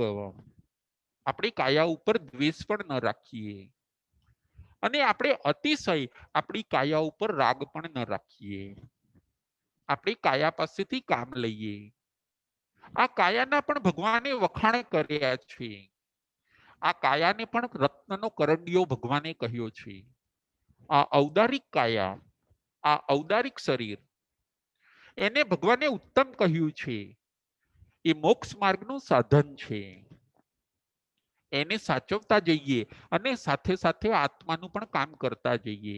આપણે કાયા ઉપર દ્વેષ પણ ન રાખીએ અને આપણે અતિશય આપણી કાયા ઉપર રાગ પણ ન રાખીએ. આપણે કાયા પાસેથી કામ લઈએ. આ કાયાના પણ ભગવાને વખાણ કર્યા છે. આ કાયાને પણ રત્નનો કરંડિયો ભગવાને કહ્યો છે. આ ઔદારિક કાયા, આ ઔદારિક શરીર, એને ભગવાને ઉત્તમ કહ્યું છે. એ મોક્ષ માર્ગનું સાધન છે. એને સાચવતા જઈએ અને સાથે સાથે આત્માનું પણ કામ કરતા જઈએ.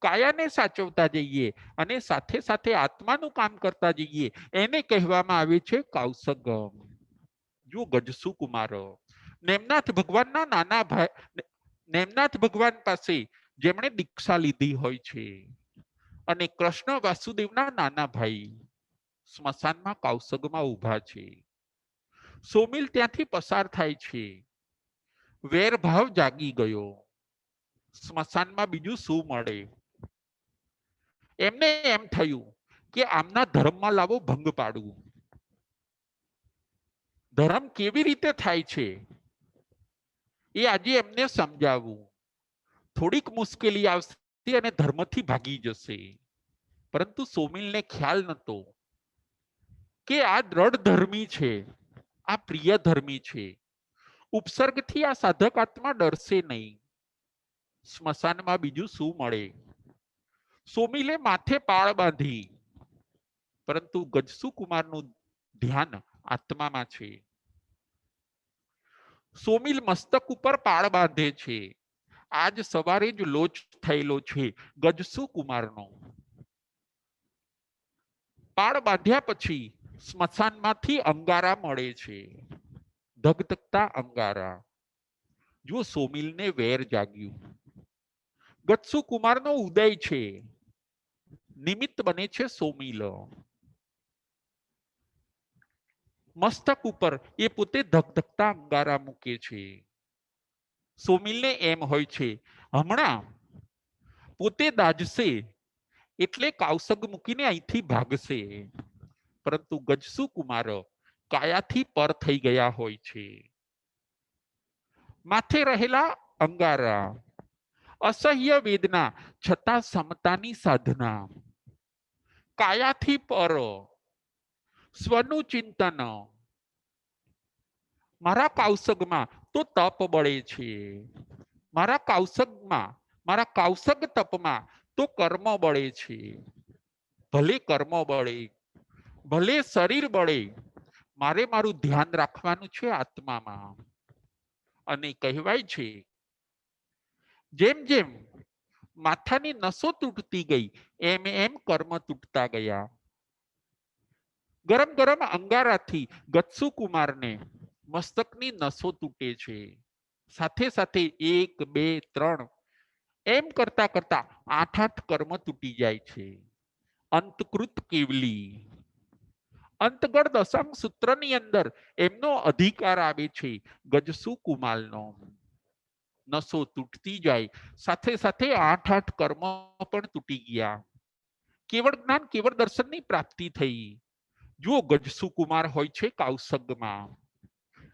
કાયાને સાચવતા જઈએ અને સાથે સાથે આત્માનું કામ કરતા જઈએ. એને કહેવામાં આવે છે કૌસગ. જો ગજસુ કુમાર નેમનાથ ભગવાનના નાના ભાઈ, નેમનાથ ભગવાન પાસે જેમણે દીક્ષા લીધી હોય છે અને કૃષ્ણ વાસુદેવના નાના ભાઈ સ્મશાનમાં કૌસગમાં ઉભા છે. સોમિલ ત્યાંથી પસાર થાય છે. વેરભાવ જાગી ગયો. સ્મશાનમાં બીજું શું મળે? એમને એમ થયું કે આમના ધર્મમાં લાવો ભંગ પાડવું. ધર્મ કેવી રીતે થાય છે એ આજે એમને સમજાવવું. થોડીક મુશ્કેલી આવશે અને ધર્મથી ભાગી જશે. પરંતુ સોમિલને ખ્યાલ નતો કે આ દ્રઢ ધર્મી છે, આ પ્રિય ધર્મી છે. ઉપસર્ગથી આ સાધક આત્મા ડરશે નહીં. સ્મશાનમાં બીજું શું મળે? સોમિલે માથે પાળ બાંધી, પરંતુ ગજસુ કુમારનું ધ્યાન આત્મામાં છે. સોમિલ મસ્તક ઉપર પાળ બાંધે છે. આજ સવારે જ લોચ થયેલો છે ગજસુ કુમારનો. પાળ બાંધ્યા પછી સ્મશાનમાંથી અંગારા મળે છે. ધગધગતા અંગારા. જો સોમિલને વેર જાગ્યું. ગજસુ કુમારનો ઉદય છે. નિમિત્ત બને છે સોમિલ. મસ્તક ઉપર એ પોતે ધગધગતા અંગારા મૂકે છે. સોમિલને એમ હોય છે હમણાં પોતે દાજશે એટલે કૌસગ મૂકીને અહીંથી ભાગશે. પરંતુ ગજસુ કુમાર કાયાથી પર થઈ ગયા હોય છે. માથે રહેલા અંગારા, અસહ્ય વેદના છતાં સમતાની સાધના, કાયાથી પર, સ્વનું ચિંતન. મારા કૌશગમાં તો તપ બળે છે, મારા કૌશગમાં, મારા કૌશગ તપમાં તો કર્મ બળે છે. ભલે કર્મ બળે, ભલે શરીર બળે, મારે મારું ધ્યાન રાખવાનું છે આત્મામાં. અને કહેવાય છે જેમ જેમ માથાની નસો તૂટતી ગઈ એમ એમ કર્મ તૂટતા ગયા. ગરમ ગરમ અંગારાથી ગત્સુ કુમારને મસ્તકની નસો તૂટે છે. સાથે સાથે 1, 2, 3 એમ કરતા કરતા 8 કર્મ તૂટી જાય છે. અંતકૃત કેવલી, અંતગળ દશમ સૂત્રની અંદર એમનો અધિકાર આવે છે ગજસુ કુમારનો. નસો તૂટતી જાય, સાથે સાથે 8 કર્મ પણ તૂટી ગયા. કેવળ જ્ઞાન, કેવળ દર્શનની પ્રાપ્તિ થઈ. જો ગજસુ કુમાર હોય છે કૌશગમાં,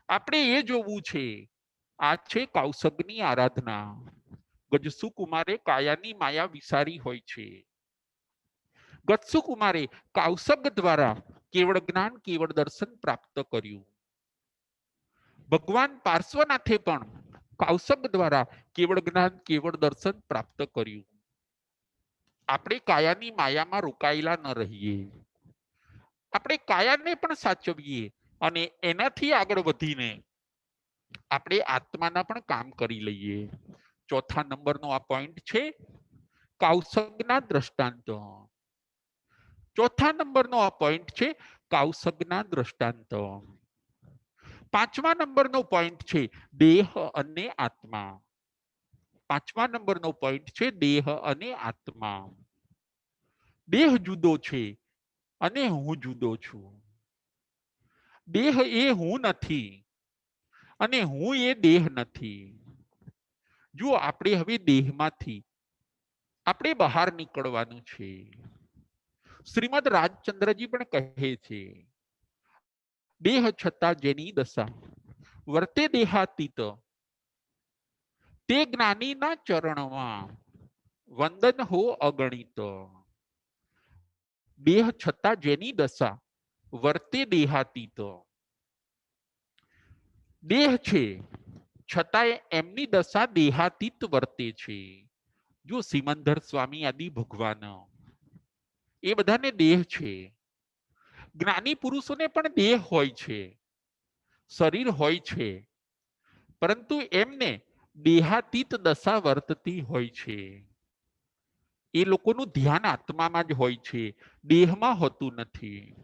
આપણે એ જોવું છે. આ છે કૌશગની આરાધના. ગજસુ કુમારે કાયાની માયા વિસારી હોય છે. ગજસુ કુમારે કૌશગ દ્વારા કેવળ જ્ઞાન, કેવળ દર્શન પ્રાપ્ત કર્યું. ભગવાન પાર્શ્વનાથે પણ કૌશગ દ્વારા કેવળ જ્ઞાન, કેવળ દર્શન પ્રાપ્ત કર્યું. આપણે કાયાની માયામાં રોકાયેલા ન રહીએ, આપણે કાયાને પણ સાચવીએ અને એનાથી આગળ વધીને આપણે આત્માના પણ કામ કરી લઈએ. ચોથા નંબરનો આ પોઈન્ટ છે કૌશગના દ્રષ્ટાંત. ચોથા નંબરનો આ પોઈન્ટ છે કૌશગના દ્રષ્ટાંત. પાંચમા નંબરનો પોઈન્ટ છે દેહ અને આત્મા. પાંચમા નંબરનો પોઈન્ટ છે દેહ અને આત્મા. દેહ જુદો છે અને હું જુદો છું. દેહ એ હું નથી અને હું એ દેહ નથી. જો આપણે હવે દેહમાંથી આપણે બહાર નીકળવાનું છે. શ્રીમદ રાજચંદ્રજી પણ કહે છે દેહ છતાં જેની દશા વર્તે દેહાતીત, તે જ્ઞાનીના ચરણમાં વંદન હો અગણિત. દેહ છતાં જેની દશા વર્તે દેહાતીત. દેહ છે છતાં એમની દશા દેહાતીત વર્તે છે. જો સિમંદર સ્વામી આદિ ભગવાન એ બધાને દેહ છે. જ્ઞાની પુરુષોને પણ દેહ હોય છે, શરીર હોય છે, પરંતુ એમને દેહાતીત દશા વર્તતી હોય છે. એ લોકોનું ધ્યાન આત્મામાં જ હોય છે, દેહમાં હોતું નથી.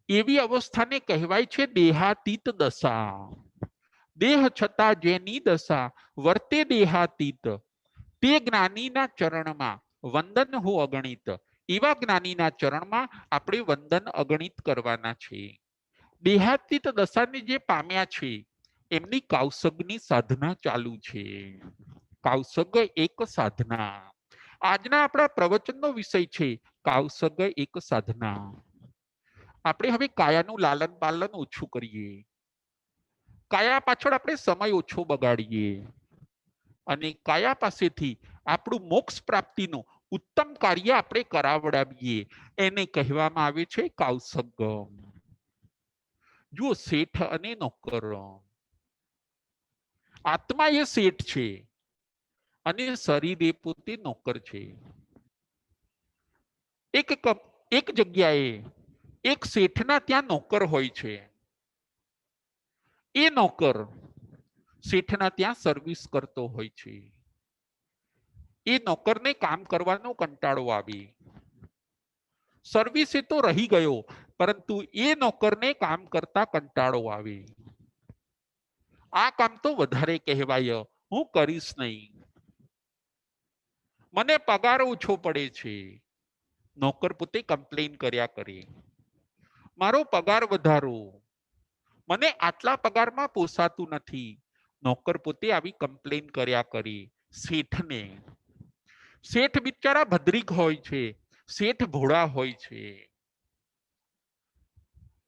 એવી અવસ્થાને કહેવાય છે દેહાતીત દશા. દેહ છતાં જેની દશા વર્તે દેહાતીત, તે જ્ઞાનીના ચરણમાં વંદન હો અગણિત. એવા જ્ઞાનીના ચરણમાં આપણે વંદન અગણિત કરવાના છે. દેહાતીત દશાને જે પામ્યા છે એમની કૌશગની સાધના ચાલુ છે. કૌશગ એક સાધના. આજના આપણા પ્રવચનનો વિષય છે કૌશગ એક સાધના. આપણે હવે કાયાનું લાલન પાલન ઓછું કરીએ, કાયા પાછળ આપણે સમય ઓછો બગાડીએ અને કાયા પાસેથી આપણું મોક્ષ પ્રાપ્તિનું ઉત્તમ કાર્ય આપણે કરાવડાવીએ. એને કહેવામાં આવે છે કૌશગ. જુઓ, શેઠ અને નોકર. આત્મા એ શેઠ છે અને શરીર એ પોતે નોકર છે. એક જગ્યાએ એક શેઠના ત્યાં નોકર હોય છે. એ નોકર શેઠના ત્યાં સર્વિસ કરતો હોય છે. એ નોકરને કામ કરવાનો કંટાળો આવે. સર્વિસે તો રહી ગયો, પરંતુ એ નોકરને કામ કરતા કંટાળો આવે. આ કામ તો વધારે કહેવાય, હું કરીશ નહીં, મને પગાર ઓછો પડે છે. નોકર પોતે કમ્પ્લેન કર્યા કરે, મારો પગાર વધારો, મને આટલા પગારમાં પોસાતું નથી. નોકર પોતે આવી કમ્પ્લેન કર્યા કરે શેઠને. શેઠ બિચારા ભદ્રિક હોય છે, શેઠ ભોળા હોય છે.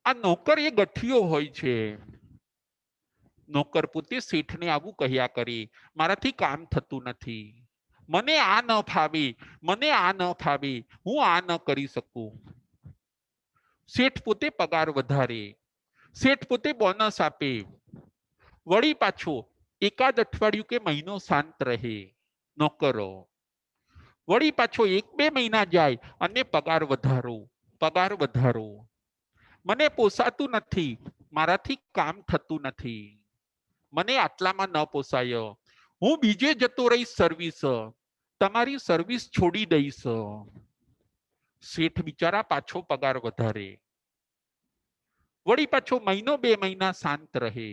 આ નોકર એ ગઠિયો હોય છે. નોકર પોતે શેઠને આવું કહ્યા કરે, મારાથી કામ થતું નથી, મને આ ન ફાવે, મને આ ન ફાવે, હું આ ન કરી શકું. શેઠ પોતે પગાર વધારે, શેઠ પોતે બોનસ આપે, વળી પાછો એકાદ અઠવાડિયું કે મહિનો શાંત રહે નોકરો, વળી પાછો 1-2 મહિના જાય અને પગાર વધારો, પગાર વધારો. મને પોસાતું નથી, મારાથી કામ થતું નથી, મને આટલામાં ન પોસાય, હું બીજે જતો રહીશ સર્વિસ, તમારી સર્વિસ છોડી દઈશ. શેઠ બિચારા પાછો પગાર વધારે, વળી પાછો 1-2 મહિના શાંત રહે,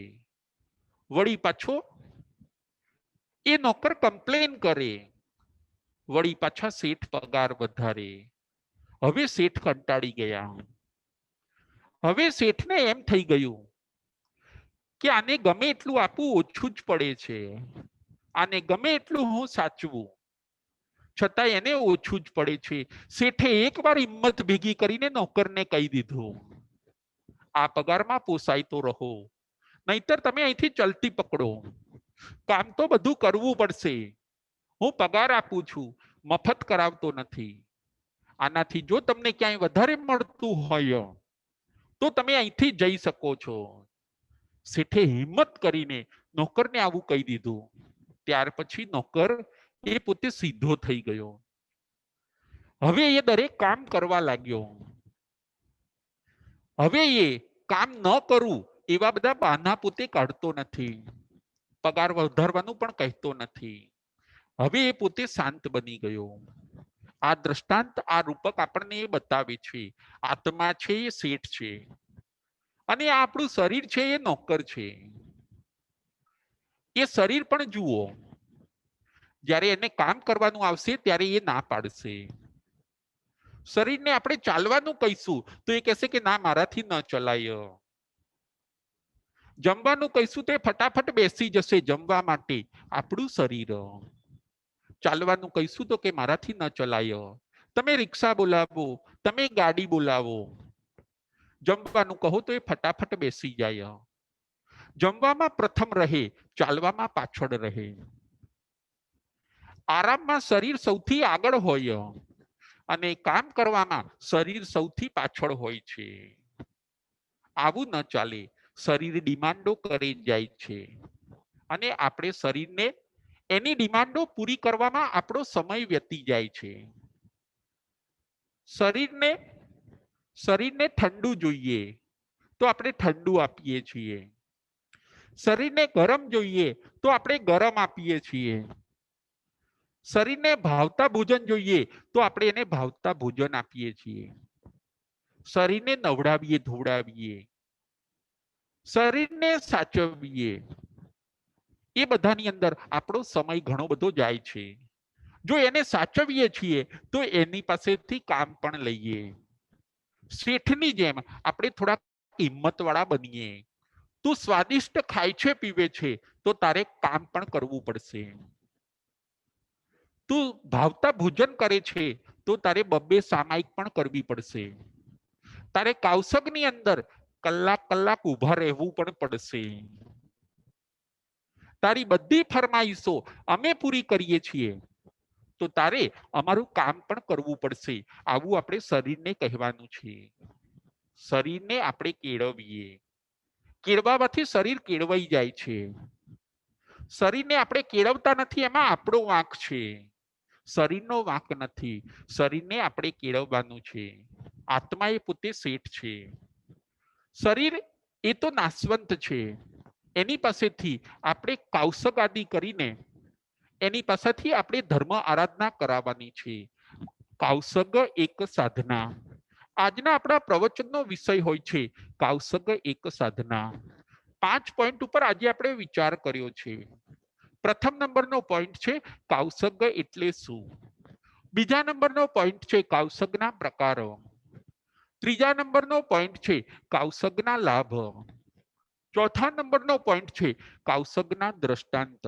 વળી પાછો એ નોકર કમ્પ્લેન કરે, વળી પાછા શેઠ પગાર વધારે. હવે શેઠ કંટાળી ગયા. હવે શેઠને એમ થઈ ગયું કે આને ગમે એટલું આપવું ઓછું જ પડે છે, આને ગમે એટલું હું સાચવું છતાં એને ઓછું જ પડે છે. શેઠે એકવાર હિંમત ભેગી કરીને નોકરને કહી દીધું, આ પગારમાં પોસાય તો રહો, નહીતર તમે અહીંથી ચલતી પકડો, કામ તો બધું કરવું પડશે, હું પગાર આપું છું, મફત કરાવતો નથી. આનાથી જો તમને ક્યાંય વધારે મળતું હોય તો તમે અહીંથી જઈ શકો છો. શેઠે હિંમત કરીને નોકરને આવું કહી દીધું. ત્યાર પછી નોકર એ પોતે સીધો થઈ ગયો. હવે એ દરેક કામ કરવા લાગ્યો. હવે એ કામ ન કરું એવા બધા બહાના પોતે કાઢતો નથી, પગાર વધારવાનું પણ કહેતો નથી. હવે એ પોતે શાંત બની ગયો. આ દ્રષ્ટાંત, આ રૂપક આપણને એ બતાવે છે, આત્મા છે એ શેઠ છે અને આ આપણું શરીર છે એ નોકર છે. એ શરીર પણ જુઓ, જ્યારે એને કામ કરવાનું આવશે ત્યારે એ ના પાડશે. શરીરને આપણે ચાલવાનું કહીશું તો એ કહેશે કે ના, મારાથી ન ચલાય. જમવાનું કહીશું તે ફટાફટ બેસી જશે જમવા માટે, આપણું શરીર. ચાલવાનું કહીશું તો કે મારાથી ન ચલાય, તમે રિક્ષા બોલાવો, તમે ગાડી બોલાવો. જમવાનું કહો તો એ ફટાફટ બેસી જાય. જમવામાં પ્રથમ રહે, ચાલવામાં પાછળ રહે. આરામમાં શરીર સૌથી આગળ હોય અને કામ કરવામાં શરીર સૌથી પાછળ હોય છે. આવું ન ચાલે. શરીર ડિમાન્ડો કરે જાય છે અને આપણે શરીરને એની ડિમાન્ડો પૂરી કરવામાં આપણો સમય વ્યતી જાય છે. શરીરને ઠંડુ જોઈએ તો આપણે ઠંડુ આપીએ છીએ, શરીરને ગરમ જોઈએ તો આપણે ગરમ આપીએ છીએ, શરીરને ભાવતા ભોજન જોઈએ તો આપણે એને ભાવતા ભોજન આપીએ છીએ. શરીરને નવડાવીએ, ધોવડાવીએ, શરીરને સાચવીએ, એ બધાની અંદર આપણો સમય ઘણો બધો જાય છે. જો એને સાચવીએ છીએ તો એની પાસેથી કામ પણ લઈએ. શેઠની જેમ આપણે થોડા હિંમતવાળા બનીએ. તું સ્વાદિષ્ટ ખાય છે, પીવે છે, તો તારે કામ પણ કરવું પડશે. તું ભાવતા ભોજન કરે છે તો તારે 2-2 સામાયિક પણ કરવી પડશે. તારે કાવસગની અંદર કલાક ઉભા રહેવું પણ પડશે. તારી બધી ફરમાઈશો અમે પૂરી કરીએ છીએ તો તારે અમારું કામ પણ કરવું પડશે. આવું આપણે શરીરને કહેવાનું છે. શરીરને આપણે કેળવીએ. કેળવવાથી શરીર કેળવાઈ જાય છે. શરીરને આપણે કેળવતા નથી, એમાં આપણો વાંક છે. શરીરનો વાંક નથી, શરીરને આપણે કેળવવાનું છે. આત્મા એ પોતે શેઠ છે. શરીર એ તો નાશવંત છે, એની પાસેથી આપણે કાવસક આદિ કરીને એની પાસેથી આપણે ધર્મ આરાધના કરાવવાની છે. કાવસગ એક સાધના. આજના આપણા પ્રવચનનો વિષય હોય છે કાવસગ એક સાધના. 5 પોઈન્ટ ઉપર આજે આપણે વિચાર કર્યો છે. પ્રથમ નંબરનો પોઈન્ટ છે કાવસગ એટલે શું. બીજા નંબરનો પોઈન્ટ છે કાવસગના પ્રકારો. ત્રીજા નંબરનો પોઈન્ટ છે કાવસગના લાભ. ચોથા નંબરનો પોઈન્ટ છે કાવસગના દ્રષ્ટાંત.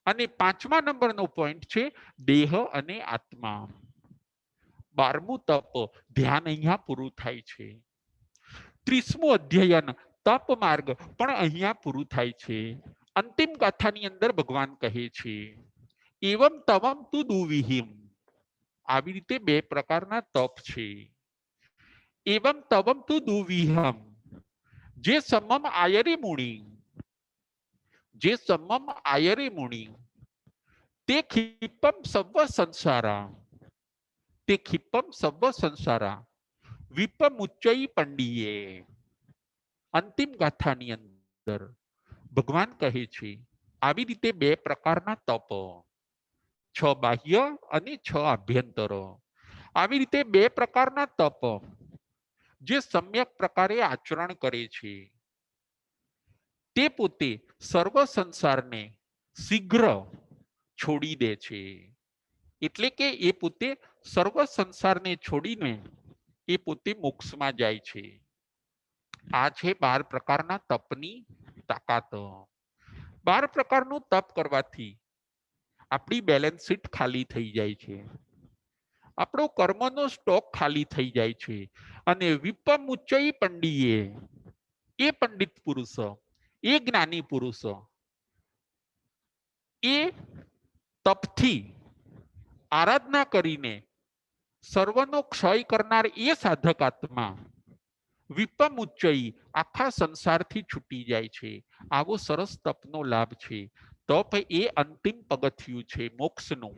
અને 5મા નંબરનો પોઈન્ટ છે દેહ અને આત્મા. 12મું તપ, ધ્યાન અહીંયા પૂરું થાય છે. 30મું અધ્યયન તપ માર્ગ પણ અહીંયા પૂરું થાય છે. અંતિમ ગાથાની અંદર ભગવાન કહે છે એવમ તવમ તુ દુવિહિમ. આવી રીતે બે પ્રકારના તપ છે. એવમ તવમ તુ દુવિહમ, જે સમમ આયરે મુનિ, જે સમમ આયરે મુનિ તે ખિપમ સર્વ સંસારા, તે ખિપમ સર્વ સંસારા વિપમુચ્ચય પંડીએ. અંતિમ ગાથાની અંદર ભગવાન કહે છે આવી રીતે બે પ્રકારના તપ, 6 બાહ્ય અને 6 આભ્યંતર. આવી રીતે બે પ્રકારના તપ જે સમ્યક પ્રકારે આચરણ કરે છે તે પોતે સર્વ સંસારને શીઘ્ર છોડી દે છે. એટલે કે એ પોતે સર્વ સંસારને છોડીને એ પોતે મોક્ષમાં જાય છે. આ છે 12 પ્રકારના તપની તાકાત. 12 પ્રકારનું તપ કરવાથી આપણી બેલેન્સ શીટ ખાલી થઈ જાય છે, આપણો કર્મનો સ્ટોક ખાલી થઈ જાય છે. અને વિપમુચ્ચય પંડીએ, એ પંડિત પુરુષ, એ જ્ઞાની પુરુષ, એ તપથી આરાધના કરીને સર્વનો ક્ષય કરનાર એ સાધક આત્મા વિપમુચ્ચય આખા સંસારથી છૂટી જાય છે. આવો સરસ તપનો લાભ છે. તપ એ અંતિમ પગથિયું છે મોક્ષનું.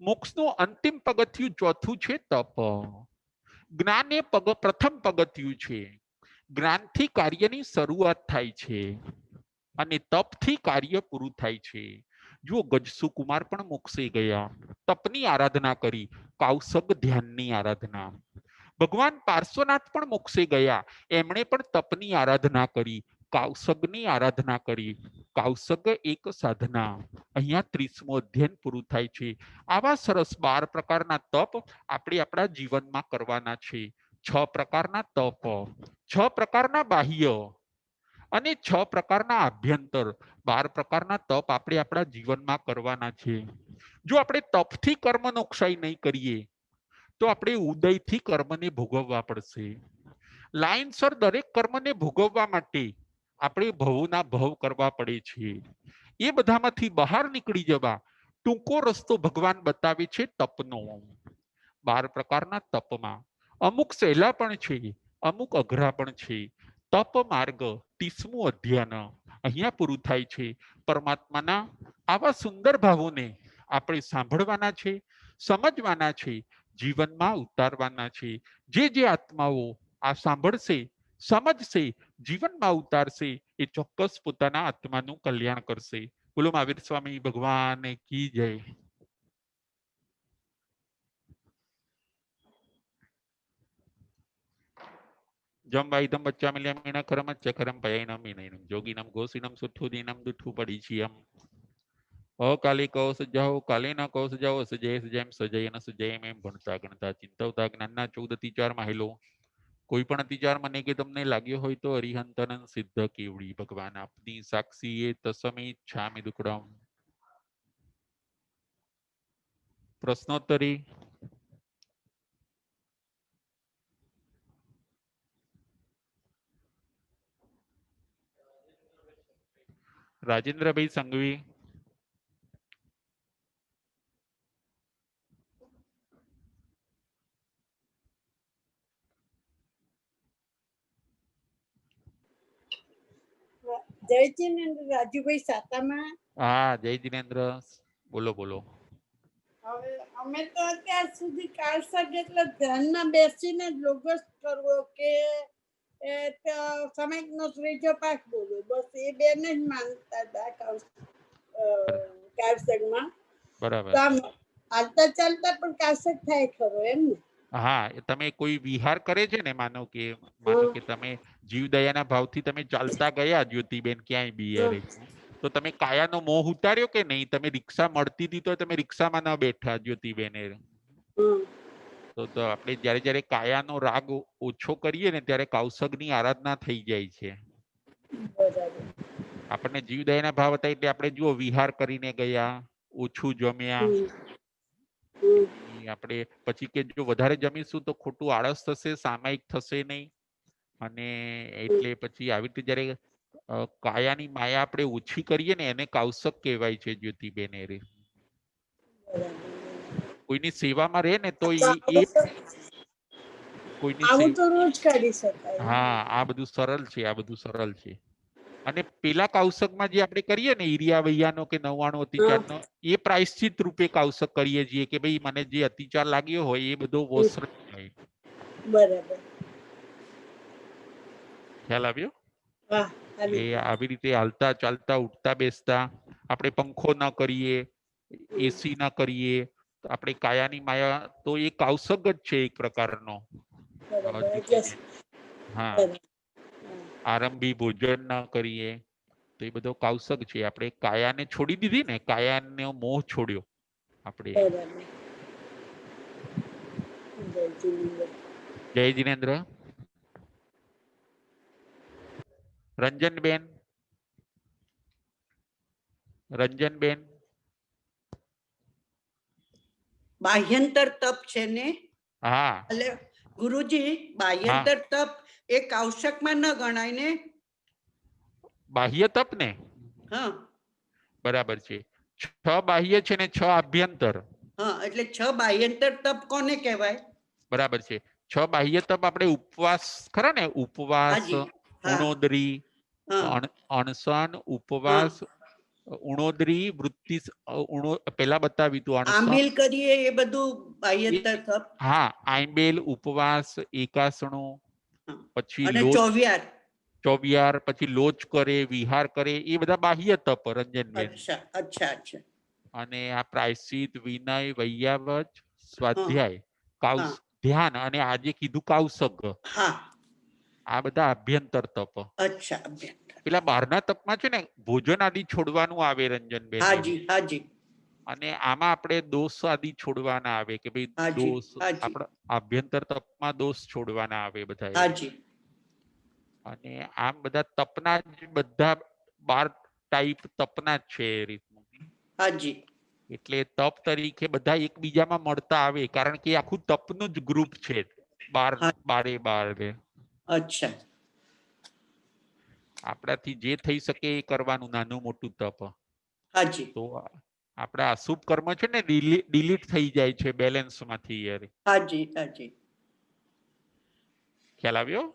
મોક્ષનું અંતિમ પગથિયું ચોથું છે તપ. જ્ઞાન એ પ્રથમ પગથિયું છે. જ્ઞાનથી કાર્યની શરૂઆત થાય છે અને તપથી કાર્ય પૂરું થાય છે. જો ગજસુ કુમાર પણ મોક્ષે ગયા, તપની આરાધના કરી, કૌશગ ધ્યાનની આરાધના. ભગવાન પાર્શ્વનાથ પણ મોક્ષે ગયા, એમણે પણ તપની આરાધના કરી, કૌશગની આરાધના કરી. કૌશગ એક સાધના. અહીંયા 30મું અધ્યયન પૂરું થાય છે. આવા સરસ 12 પ્રકારના તપ આપણે આપણા જીવનમાં કરવાના છે. 6 પ્રકારના તપ, 6 પ્રકારના બાહ્ય અને 6 પ્રકારના આભ્યંતર, 12 પ્રકારના તપ આપણે આપણા જીવનમાં કરવાના છે. જો આપણે તપથી કર્મનો ક્ષય નહીં કરીએ તો આપણે ઉદયથી કર્મને ભોગવવા પડશે. લાઈનસર દરેક કર્મને ભોગવવા માટે આપણે ભવના ભવ કરવા પડે છે. એ બધામાંથી બહાર નીકળી જવા ટૂંકો રસ્તો ભગવાન બતાવે છે તપનો. 12 પ્રકારના તપમાં અમુક સહેલા પણ છે, અમુક અઘરા પણ છે. તપ માર્ગ 30મું અધ્યયન અહીંયા પૂરું થાય છે. પરમાત્માના આવા સુંદર ભાવોને આપણે સાંભળવાના છે, સમજવાના છે, જીવનમાં ઉતારવાના છે. જે આત્માઓ આ સાંભળશે, સમજશે, જીવનમાં ઉતારશે એ ચોક્કસ પોતાના આત્માનું કલ્યાણ કરશે. બોલો મહાવીર સ્વામી ભગવાન કી જય. જમ વાઈદમ બચ્ચા મિલ્યા મીના કરમ ચકરમ પયૈનમ મીનૈનમ જોગીનમ ગોસીનમ સુઠ્ઠુદીનમ દુઠ્ઠુ પડીચિયમ અકાલે કૌ સજાઓ કાલે ના કૌ સજાઓ સજય સજયમ સજય ન સજય એમ ભણતા ગણતા ચિંતવતા જ્ઞાનના 14 અતિચાર માહેલો. કોઈ પણ અતિચાર મને કે તમને લાગ્યો હોય તો અરિહંતન સિદ્ધ કેવડી ભગવાન આપની સાક્ષી એ તસમે ઈચ્છામિ દુક્કડમ. પ્રશ્નોત્તરી. રાજેન્દ્રભાઈ સંઘવી. જય જીનેન્દ્ર રાજુભાઈ સાતામાં. હા જય જીનેન્દ્ર, બોલો બોલો. હવે અમે તો અત્યાર સુધી કાળસદ એટલે ધ્યાનમાં બેસીને જ લોગસ કરવો કે સમયનો ત્રીજો પાઠ બોલો, બસ એ બેન જ માનતા હતા કાળસદમાં. બરાબર. તો આમ હાલતા ચાલતા પણ કાળસદ થાય ખરો એમ ને? હા, તમે કોઈ વિહાર કરે છે ને, માનો કે તમે જીવદયાના ભાવથી તમે ચાલતા ગયા જ્યોતિબેન ક્યાંય બિયારે, તો તમે કાયાનો મોહ ઉતાર્યો કે નહીં? તમે રિક્ષા મળતી હતી તો તમે રિક્ષામાં ન બેઠા જ્યોતિબેને. તો આપણે જ્યારે જ્યારે કાયાનો રાગ ઓછો કરીએ ને ત્યારે કૌશગની આરાધના થઈ જાય છે. આપણને જીવદયાના ભાવ હતા એટલે આપણે જુઓ વિહાર કરીને ગયા, ઓછું જમ્યા. આપણે પછી કે જો વધારે જમીશું તો ખોટું આળસ થશે, સામાયિક થશે નહીં. અને એટલે પછી આવી રીતે જયારે કાયાની માયા આપણે ઓછી કરીએ ને એને કૌશક કહેવાય છે જ્યોતિબેન. એ રે કોઈની સેવામાં રહે ને તો એ કોઈની આવું સેવા. તો રોજ કાઢી શકાય. હા, આ બધું સરળ છે, આ બધું સરળ છે. અને પેલા કૌશકમાં જે આપણે કરીએ ને ઈરિયા વૈયાનો કે 99 અતિચાર નો, એ પ્રાયશ્ચિત રૂપે કૌશક કરીએ છીએ કે ભાઈ મને જે અતિચાર લાગ્યો હોય એ બધો વોસર જાય. બરાબર. ખ્યાલ આવ્યો? હા, આવી એટલે ગયું. આવી રીતે હાલતા ચાલતા ઉઠતા બેસતા આપણે પંખો ના કરીએ, એસી ના કરીએ, તો આપણે કાયાની માયા તો એ કૌશક જ છે એક પ્રકારનો. બરાબર. એટલે જ્યોતિબેન. હા, બરાબર. આરંભી ભોજન ના કરીએ તો એ બધો કૌશક છે. આપણે કાયાને છોડી દીધી ને, કાયાનો મોહ છોડ્યો આપણે. બરાબર. જય જીનેન્દ્ર. જય જીનેન્દ્ર. રંજનબેન, રંજનબેન. બાહ્યંતર તપ છે ને? હા એટલે ગુરુજી, હા, બાહ્યંતર તપ એ કૌશકમાં ન ગણાય ને? બાહ્ય તપ ને હા બરાબર છે. 6 બાહ્ય છે ને 6 આભ્યંતર. હા, એટલે 6 બાહ્યંતર તપ કોને કહેવાય? બરાબર છે. 6 બાહ્ય તપ આપણે ઉપવાસ ખરા ને, ઉપવાસ, હાજી. હા ઉણોદરી, હા અણસન, હા. ઉપવાસ, ઉણોદરી, વૃત્તિ, પેલા બતાવ્યું હતું અણસન. આંબીલ કરીએ એ બધું એ બાહ્યંતર તપ. હા, આંબેલ, ઉપવાસ, એકાસણો, હા. પછી અને લોચ, ચોવિયાર. ચોવિયાર, પછી લોચ કરે, વિહાર કરે, એ બધા બાહ્ય તપ રંજનબેન. અચ્છા અચ્છા અચ્છા. અને આ પ્રાયશ્ચિત, વિનય, વૈયાવચ, હા સ્વાધ્યાય, હા ધ્યાન અને આજે કીધું કૌશક, હા. આ બધા અભ્યંતર તપ. અચ્છા, અભ્યંતર. પેલા બહારના તપમાં છે ને ભોજન આદિ છોડવાનું આવે રંજનબેન. એવું. હાજી હાજી અને આમાં આપણે દોષ આદિ છોડવાના આવે કે ભાઈ હાજી દોષ, હાજી આપણા આભ્યંતર તપમાં દોષ છોડવાના આવે બધા. એ હાજી. અને આમ બધા તપના જ બધા 12 ટાઈપ તપના જ છે એ રીતનું. હાજી. એટલે તપ તરીકે બધા એકબીજામાં મળતા આવે, કારણ કે આખું તપનું જ ગ્રુપ છે 12 હા. 12. અચ્છા. આપણાથી જે થઈ શકે એ કરવાનું, નાનું મોટું તપ. હાજી તો આપણા અશુભ કર્મ છે ને ડિલીટ થઈ જાય છે બેલેન્સ માંથી. યાર, હાજી હાજી. ખ્યાલ આવ્યો?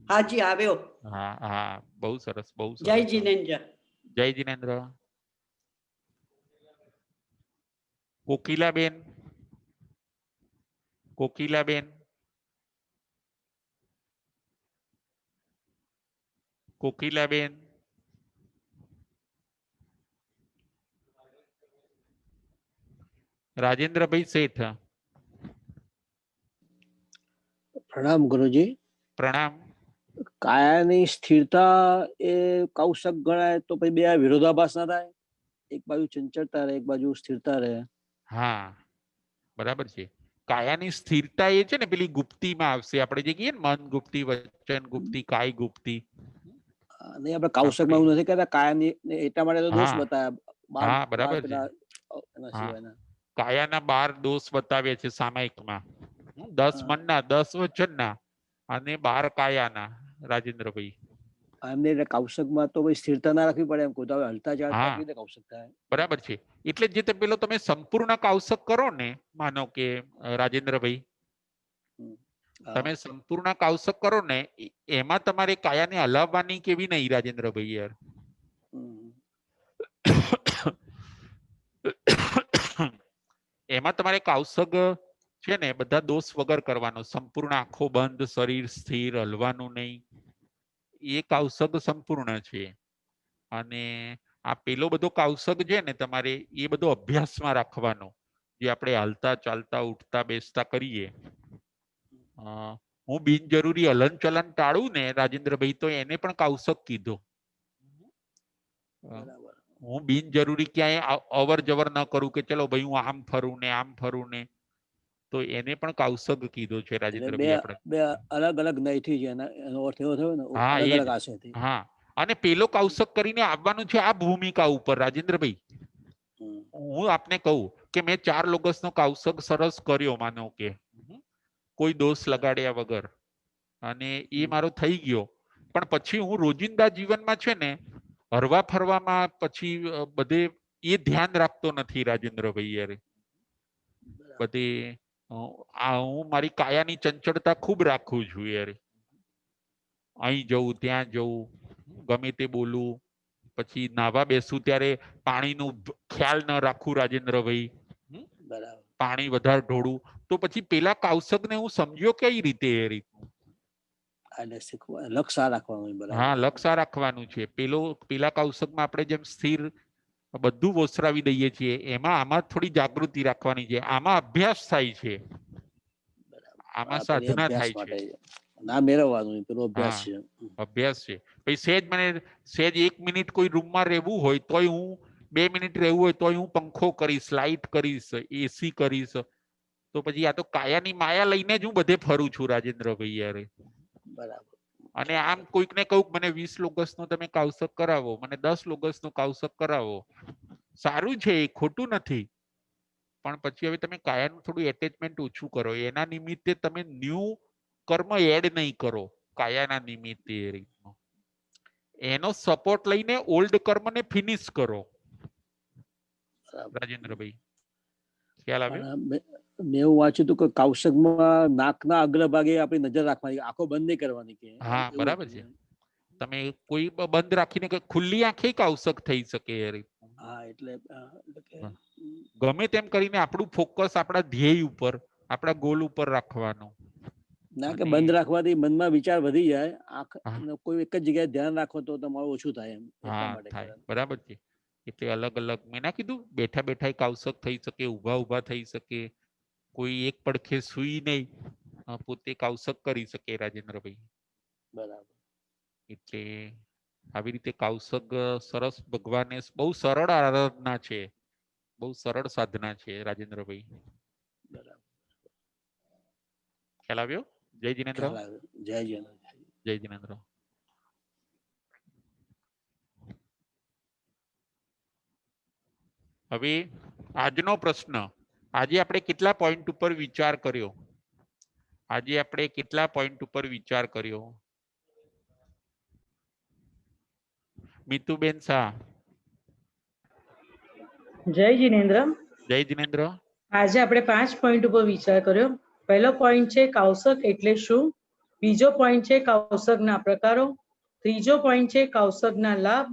હાજી આવ્યો. હા હા, બહુ સરસ, બહુ જય સરસ. જીનેન્દ્ર. જય જીનેન્દ્ર. કોકિલાબેન, કોકિલાબેન, કોકિલાબેન. રાજેન્દ્રભાઈ શેઠ. પ્રણામ ગુરુજી. પ્રણામ. કાયાની સ્થિરતા એ કૌશક ગણાય તો પછી બે વિરોધાભાસ ના થાય? એક બાજુ ચંચળતા રહે, એક બાજુ સ્થિરતા રહે. હા, બરાબર છે. કાયાની સ્થિરતા એ છે ને પેલી ગુપ્તીમાં આવશે. આપણે જે કહીએ ને મન ગુપ્તી, વચન ગુપ્તી, કાય ગુપ્તી. નહીં, આપણે આપણે કૌશકમાં એવું નથી કહેતા કાયાની, એટલા માટે તો દોષ હા બતાવ્યા. બાર હા, બાર બરાબર છે. પેલા એના હા, સિવાયના. કાયાના 12 દોષ બતાવે છે સામાયિકમાં. 10 મનના, 10 વચનના અને 12 કાયાના. રાજેન્દ્રભાઈ, એમને એટલે કૌશકમાં તો પછી સ્થિરતા ના રાખવી પડે એમ. કોઈ તો હલતા ચાલતા હા કેવી રીતે કૌશક થાય? બરાબર છે. એટલે જે પેલો તમે સંપૂર્ણ કૌશક કરો ને, માનો કે રાજેન્દ્રભાઈ, હા. તમે સંપૂર્ણ કૌશક કરો ને, એમાં તમારે કાયાને હલાવવાની કેવી નહીં રાજેન્દ્રભાઈ. યાર, એમાં તમારે કૌશક છે ને બધા દોષ વગર કરવાનો. સંપૂર્ણ આંખો બંધ, શરીર સ્થિર, હલવાનું નહીં, એ કૌશક સંપૂર્ણ છે. અને આ પેલો બધો કૌશક છે ને તમારે એ બધો અભ્યાસમાં રાખવાનો, જે આપણે હાલતા ચાલતા ઉઠતા બેસતા કરીએ. હું બિનજરૂરી હલન ચલન ટાળું ને રાજેન્દ્રભાઈ, તો એને પણ કૌશક કીધો. બરાબર. હું બિનજરૂરી ક્યાંય અવર જવર ન કરું કે ચલો ભાઈ હું આમ ફરું ને આમ ફરું ને, તો એને પણ કૌશક કીધો છે એટલે બે રાજેન્દ્રભાઈ આપણે. બે અલગ અલગ નહીથી છે એનો અર્થ એવો થયો ને, હા અલગ એ અલગ જ. આશયથી. હા, અને પેલો કૌશક કરીને આવવાનું છે આ ભૂમિકા ઉપર રાજેન્દ્રભાઈ. હું આપને કહું કે મેં 4 લોગસનો કૌશક સરસ કર્યો, માનો કે કોઈ દોષ લગાડ્યા વગર, અને એ મારો થઈ ગયો. પણ પછી હું રોજિંદા જીવનમાં છે ને હરવા ફરવામાં પછી બધે એ ધ્યાન રાખતો નથી રાજેન્દ્રભાઈ યાર. બધે હું મારી કાયાની ચંચળતા ખૂબ રાખું છું યાર. અહીં જવું ત્યાં જવું ગમે તે બોલું, પછી નાવા બેસું ત્યારે પાણીનું ખ્યાલ ન રાખું રાજેન્દ્રભાઈ. બરાબર. પાણી વધારે ઢોળું તો પછી પેલા કૌશકને હું સમજ્યો કઈ રીતે એ રીતનું. એટલે શીખવા લક્ષ રાખવાનું. બરાબર. હા, લક્ષ રાખવાનું છે. પેલા કૌશકમાં આપણે જેમ સ્થિર બધું વોસરાવી દઈએ છીએ, એમાં આમાં થોડી જાગૃતિ રાખવાની છે. આમાં અભ્યાસ થાય છે, આમાં સાધના થાય છે. ના મેળવવાનું પેલો અભ્યાસ હા, છે. અભ્યાસ છે. પછી સેજ 1 મિનિટ કોઈ રૂમમાં રહેવું હોય તોય હું 2 મિનિટ રહેવું હોય તોય હું પંખો કરીશ, લાઈટ કરીશ, એસી કરીશ. તો પછી આ તો કાયાની માયા લઈને જ હું બધે ફરું છું રાજેન્દ્રભાઈ યાર. બરાબર. અને આમ કોઈક ને કોઈક મને 20 લોગસનું તમે કૌશક કરાવો, મને 10 લોગસનું કૌશક કરાવો, સારું છે, એ ખોટું નથી. પણ પછી હવે તમે કાયાનું થોડું એટેચમેન્ટ ઓછું કરો. એના નિમિત્તે તમે ન્યૂ કર્મ એડ નહીં કરો કાયાના નિમિત્તે. એ રીતનો એનો સપોર્ટ લઈને ઓલ્ડ કર્મને ફિનિશ કરો રાજેન્દ્રભાઈ. ખ્યાલ આવ્યો? મેં એવું વાંચ્યું હતું કે કૌશકમાં નાકના અગ્રભાગે આપણી નજર રાખવાની, આંખો બંધ નહીં કરવાની. કે હા, બરાબર છે. તમે કોઈ બંધ રાખીને ખુલ્લી આંખે કૌશક થઈ શકે એ રીતનું. હા, એટલે ગમે તેમ કરીને આપણું ફોકસ આપણા ધ્યેય ઉપર, આપણા ગોલ ઉપર રાખવાનું. ના કે બંધ રાખવાથી મનમાં વિચાર વધી જાય. આંખ કોઈ એક જ જગ્યાએ ધ્યાન રાખો તો તમારું ઓછું થાય એમ. હા, થાય. બરાબર છે. એટલે અલગ અલગ મેં ના કીધું બેઠા બેઠા કૌશક થઈ શકે, ઊભા ઊભા થઈ શકે, કોઈ એક પડખે સુઈ નહીં પોતે કૌશક કરી શકે રાજેન્દ્રભાઈ. બરાબર. એટલે આવી રીતે કૌશક સરસ ભગવાને બહુ સરળ આરાધના છે, બહુ સરળ સાધના છે રાજેન્દ્રભાઈ. બરાબર. ખ્યાલ આવ્યો? જય જિનેન્દ્ર. જય જિનેન્દ્ર. જય જિનેન્દ્ર. હવે આજનો પ્રશ્ન, આજે આપણે કેટલા પોઈન્ટ ઉપર વિચાર કર્યો? આજે આપણે કેટલા પોઈન્ટ ઉપર વિચાર કર્યો? મિતુબેન શાહ. જય જિનેન્દ્ર. જય જિનેન્દ્ર. આજે આપણે 5 પોઈન્ટ ઉપર વિચાર કર્યો. પહેલો પોઈન્ટ છે કૌશક એટલે શું? બીજો પોઈન્ટ છે કૌશકના પ્રકારો. ત્રીજો પોઈન્ટ છે કૌશકના લાભ.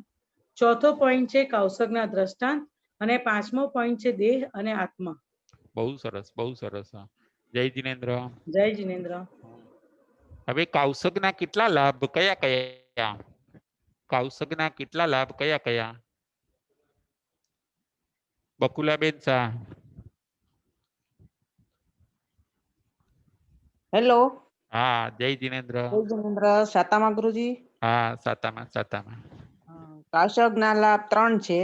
ચોથો પોઈન્ટ છે કૌશકના દ્રષ્ટાંત. અને 5મો પોઈન્ટ છે દેહ અને આત્મા. બહુ સરસ, બહુ સરસ. જય જિનેન્દ્ર. જય જિનેન્દ્ર. હવે કૌશકના કેટલા લાભ કયા કયા? કૌશકના કેટલા લાભ કયા કયા? બકુલાબેન શાહ. હેલો. હા, જય જિનેન્દ્ર. જય જિનેન્દ્ર. સાતામા ગુરુજી. હા, સાતામાં. કૌશકના લાભ 3 છે.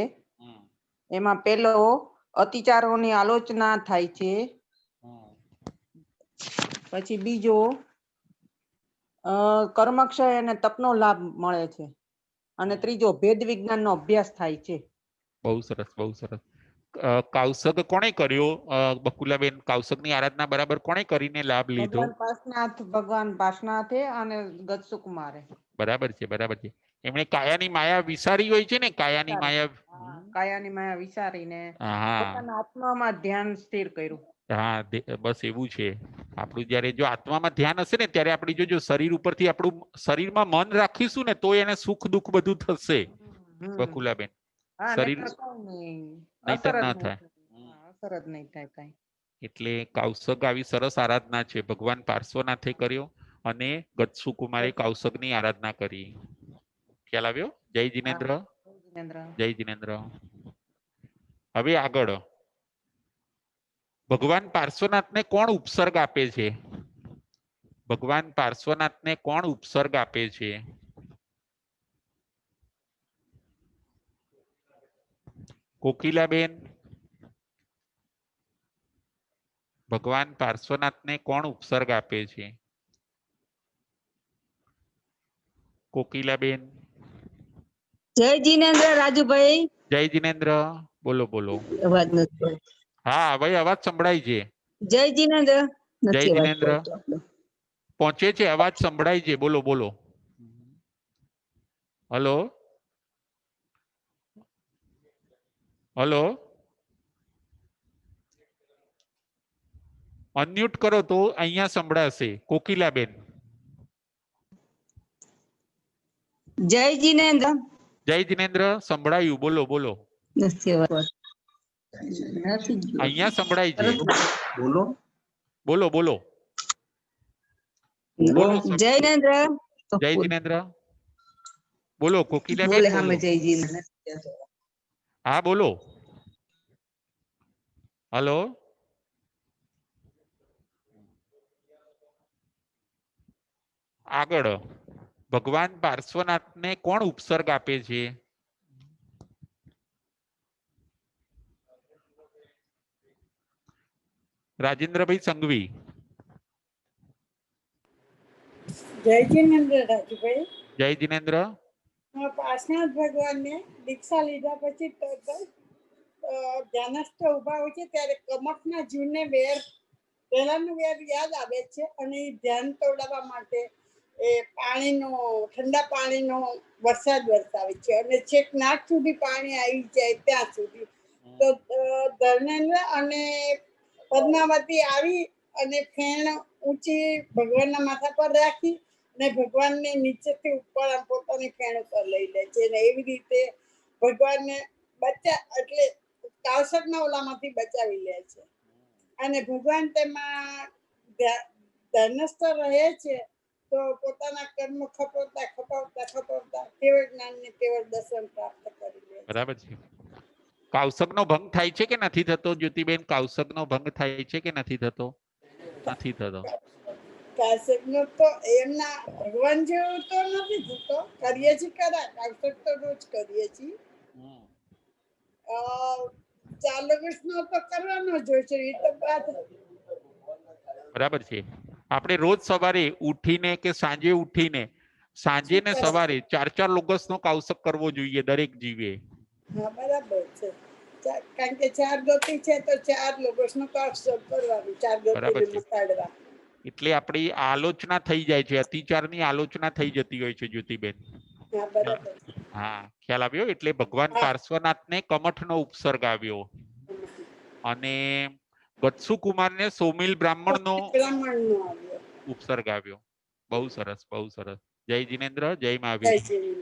એમાં પેલો અતિચારોની આલોચના થાય છે. પછી બીજો કર્મક્ષય અને તપનો લાભ મળે છે. અને ત્રીજો ભેદ વિજ્ઞાનનો અભ્યાસ થાય છે. બહુ સરસ, બહુ સરસ. કૌશક કોણે કર્યો બકુલાબેન? કૌશકની આરાધના બરાબર કોણે કરીને લાભ લીધો? ભગવાન પાર્શનાથે અને ગતસુકુમારે. બરાબર છે, બરાબર છે. એમણે કાયાની માયા વિસારી હોય છે ને, કાયાની માયા વિસારીને પોતાના આત્મામાં ધ્યાન સ્થિર કર્યું. હા, બસ એવું છે. આપણું જયારે જો આત્મામાં ધ્યાન હશે ને ત્યારે આપણી જો શરીર ઉપરથી આપણું શરીરમાં મન રાખીશું ને તો એને સુખ દુઃખ બધું થશે બકુલાબેન. શરીર નહીતર ન થાય. અસર જ નહીં થાય કઈ. એટલે કૌશક આવી સરસ આરાધના છે. ભગવાન પાર્શ્વનાથે કર્યો અને ગતસુકુમારે કૌશકની આરાધના કરી. ખ્યાલ આવ્યો? જય જિનેન્દ્ર. જય જિનેન્દ્ર. હવે આગળ ભગવાન પાર્શ્વનાથને કોણ ઉપસર્ગ આપે છે? ભગવાન પાર્શ્વનાથને કોણ ઉપસર્ગ આપે છે? કોકિલાબેન. ભગવાન પાર્શ્વનાથને કોણ ઉપસર્ગ આપે છે? કોકિલાબેન. જય જિનેન્દ્ર રાજુભાઈ. જય જિનેન્દ્ર. બોલો બોલો. અવાજ નથી. હા ભાઈ, અવાજ સંભળાય છે. જય જિનેન્દ્ર. જય જિનેન્દ્ર. પહોંચે છે, અવાજ સંભળાય છે, બોલો બોલો. હલો હલો, અનમ્યુટ કરો તો અહીંયા સંભળાશે. કોકિલાબેન. જય જીનેન્દ્ર. જય જીનેન્દ્ર, સંભળાયું, બોલો બોલો. નથી અવાજ. નથી જ. અહીંયા સંભળાય છે, બોલો બોલો બોલો બોલો. જય જીનેન્દ્ર. જય જીનેન્દ્ર, બોલો. કોકિલાબેન બોલે સામે બોલો. જય જીનેન્દ્ર. હા બોલો. હલો, આગળ. ભગવાન પાર્શ્વનાથને કોણ ઉપસર્ગ આપે છે? રાજેન્દ્રભાઈ સંઘવી. જય જીનેન્દ્ર રાજુભાઈ. જય જીનેન્દ્ર. પાર્શ્વનાથ ભગવાનને દીક્ષા લીધા પછી તરત જ ધ્યાનસ્થ ઉભા હોય છે ત્યારે કમઠના જીવને વેર પહેલાનું વેર યાદ આવે છે અને એ ધ્યાન તોડાવવા માટે એ પાણીનો ઠંડા પાણીનો વરસાદ વરસાવે છે અને છેક નાક સુધી પાણી આવી જાય ત્યાં સુધી. તો ધર્મેન્દ્ર અને પદ્માવતી આવી અને ફેણ ઊંચી ભગવાનના માથા પર રાખી ને ભગવાનને નીચેથી ઉપર આમ પોતાની ફેણ ઉપર લઈ લે છે ને એવી રીતે ભગવાનને એટલે કાવસકના ઓલામાંથી બચાવી લે છે અને ભગવાન તેમાં ધ્યાનસ્થ રહે છે. તો પોતાના કર્મ ખપાવતા કેવળ જ્ઞાનને કેવળ દર્શન પ્રાપ્ત કરી લે છે. બરાબર છે. કાવસકનો ભંગ થાય છે કે નથી થતો જ્યોતિબેન? કાવસકનો ભંગ થાય છે કે નથી થતો? નથી થતો. કાવસકનો તો એમના ભગવાન જેવું તો નથી થતો. કરીએ છીએ ખરા, કાવસક તો રોજ કરીએ છીએ. 4 વર્ષનો તો કરવાનો જ હોય છે. એ તો બાદ બરાબર છે. આપણે રોજ સવારે ઉઠીને કે સાંજે ઉઠીને સાંજે ને સવારે 4 લોગસનો કાવસક કરવો જોઈએ દરેક જીવે. હા બરાબર છે. કારણ કે 4 ગતિ છે તો 4 લોગસનો કાવસક કરવાનું, 4 બરાબર ગતિને છે. મટાડવા. એટલે આપણી આલોચના થઈ જાય છે, અતિચારની આલોચના થઈ જતી હોય છે જ્યોતિબેન. હા બરાબર. હા, ખ્યાલ આવ્યો. એટલે ભગવાન પાર્શ્વનાથને કમઠનો ઉપસર્ગ આવ્યો અને ગત્સુ કુમારને સોમિલ બ્રાહ્મણનો બ્રાહ્મણનો આવ્યો. ઉપસર્ગ આવ્યો. બહુ સરસ, બહુ સરસ. જય જીનેન્દ્ર, જય જય મહાવીર. શ્રી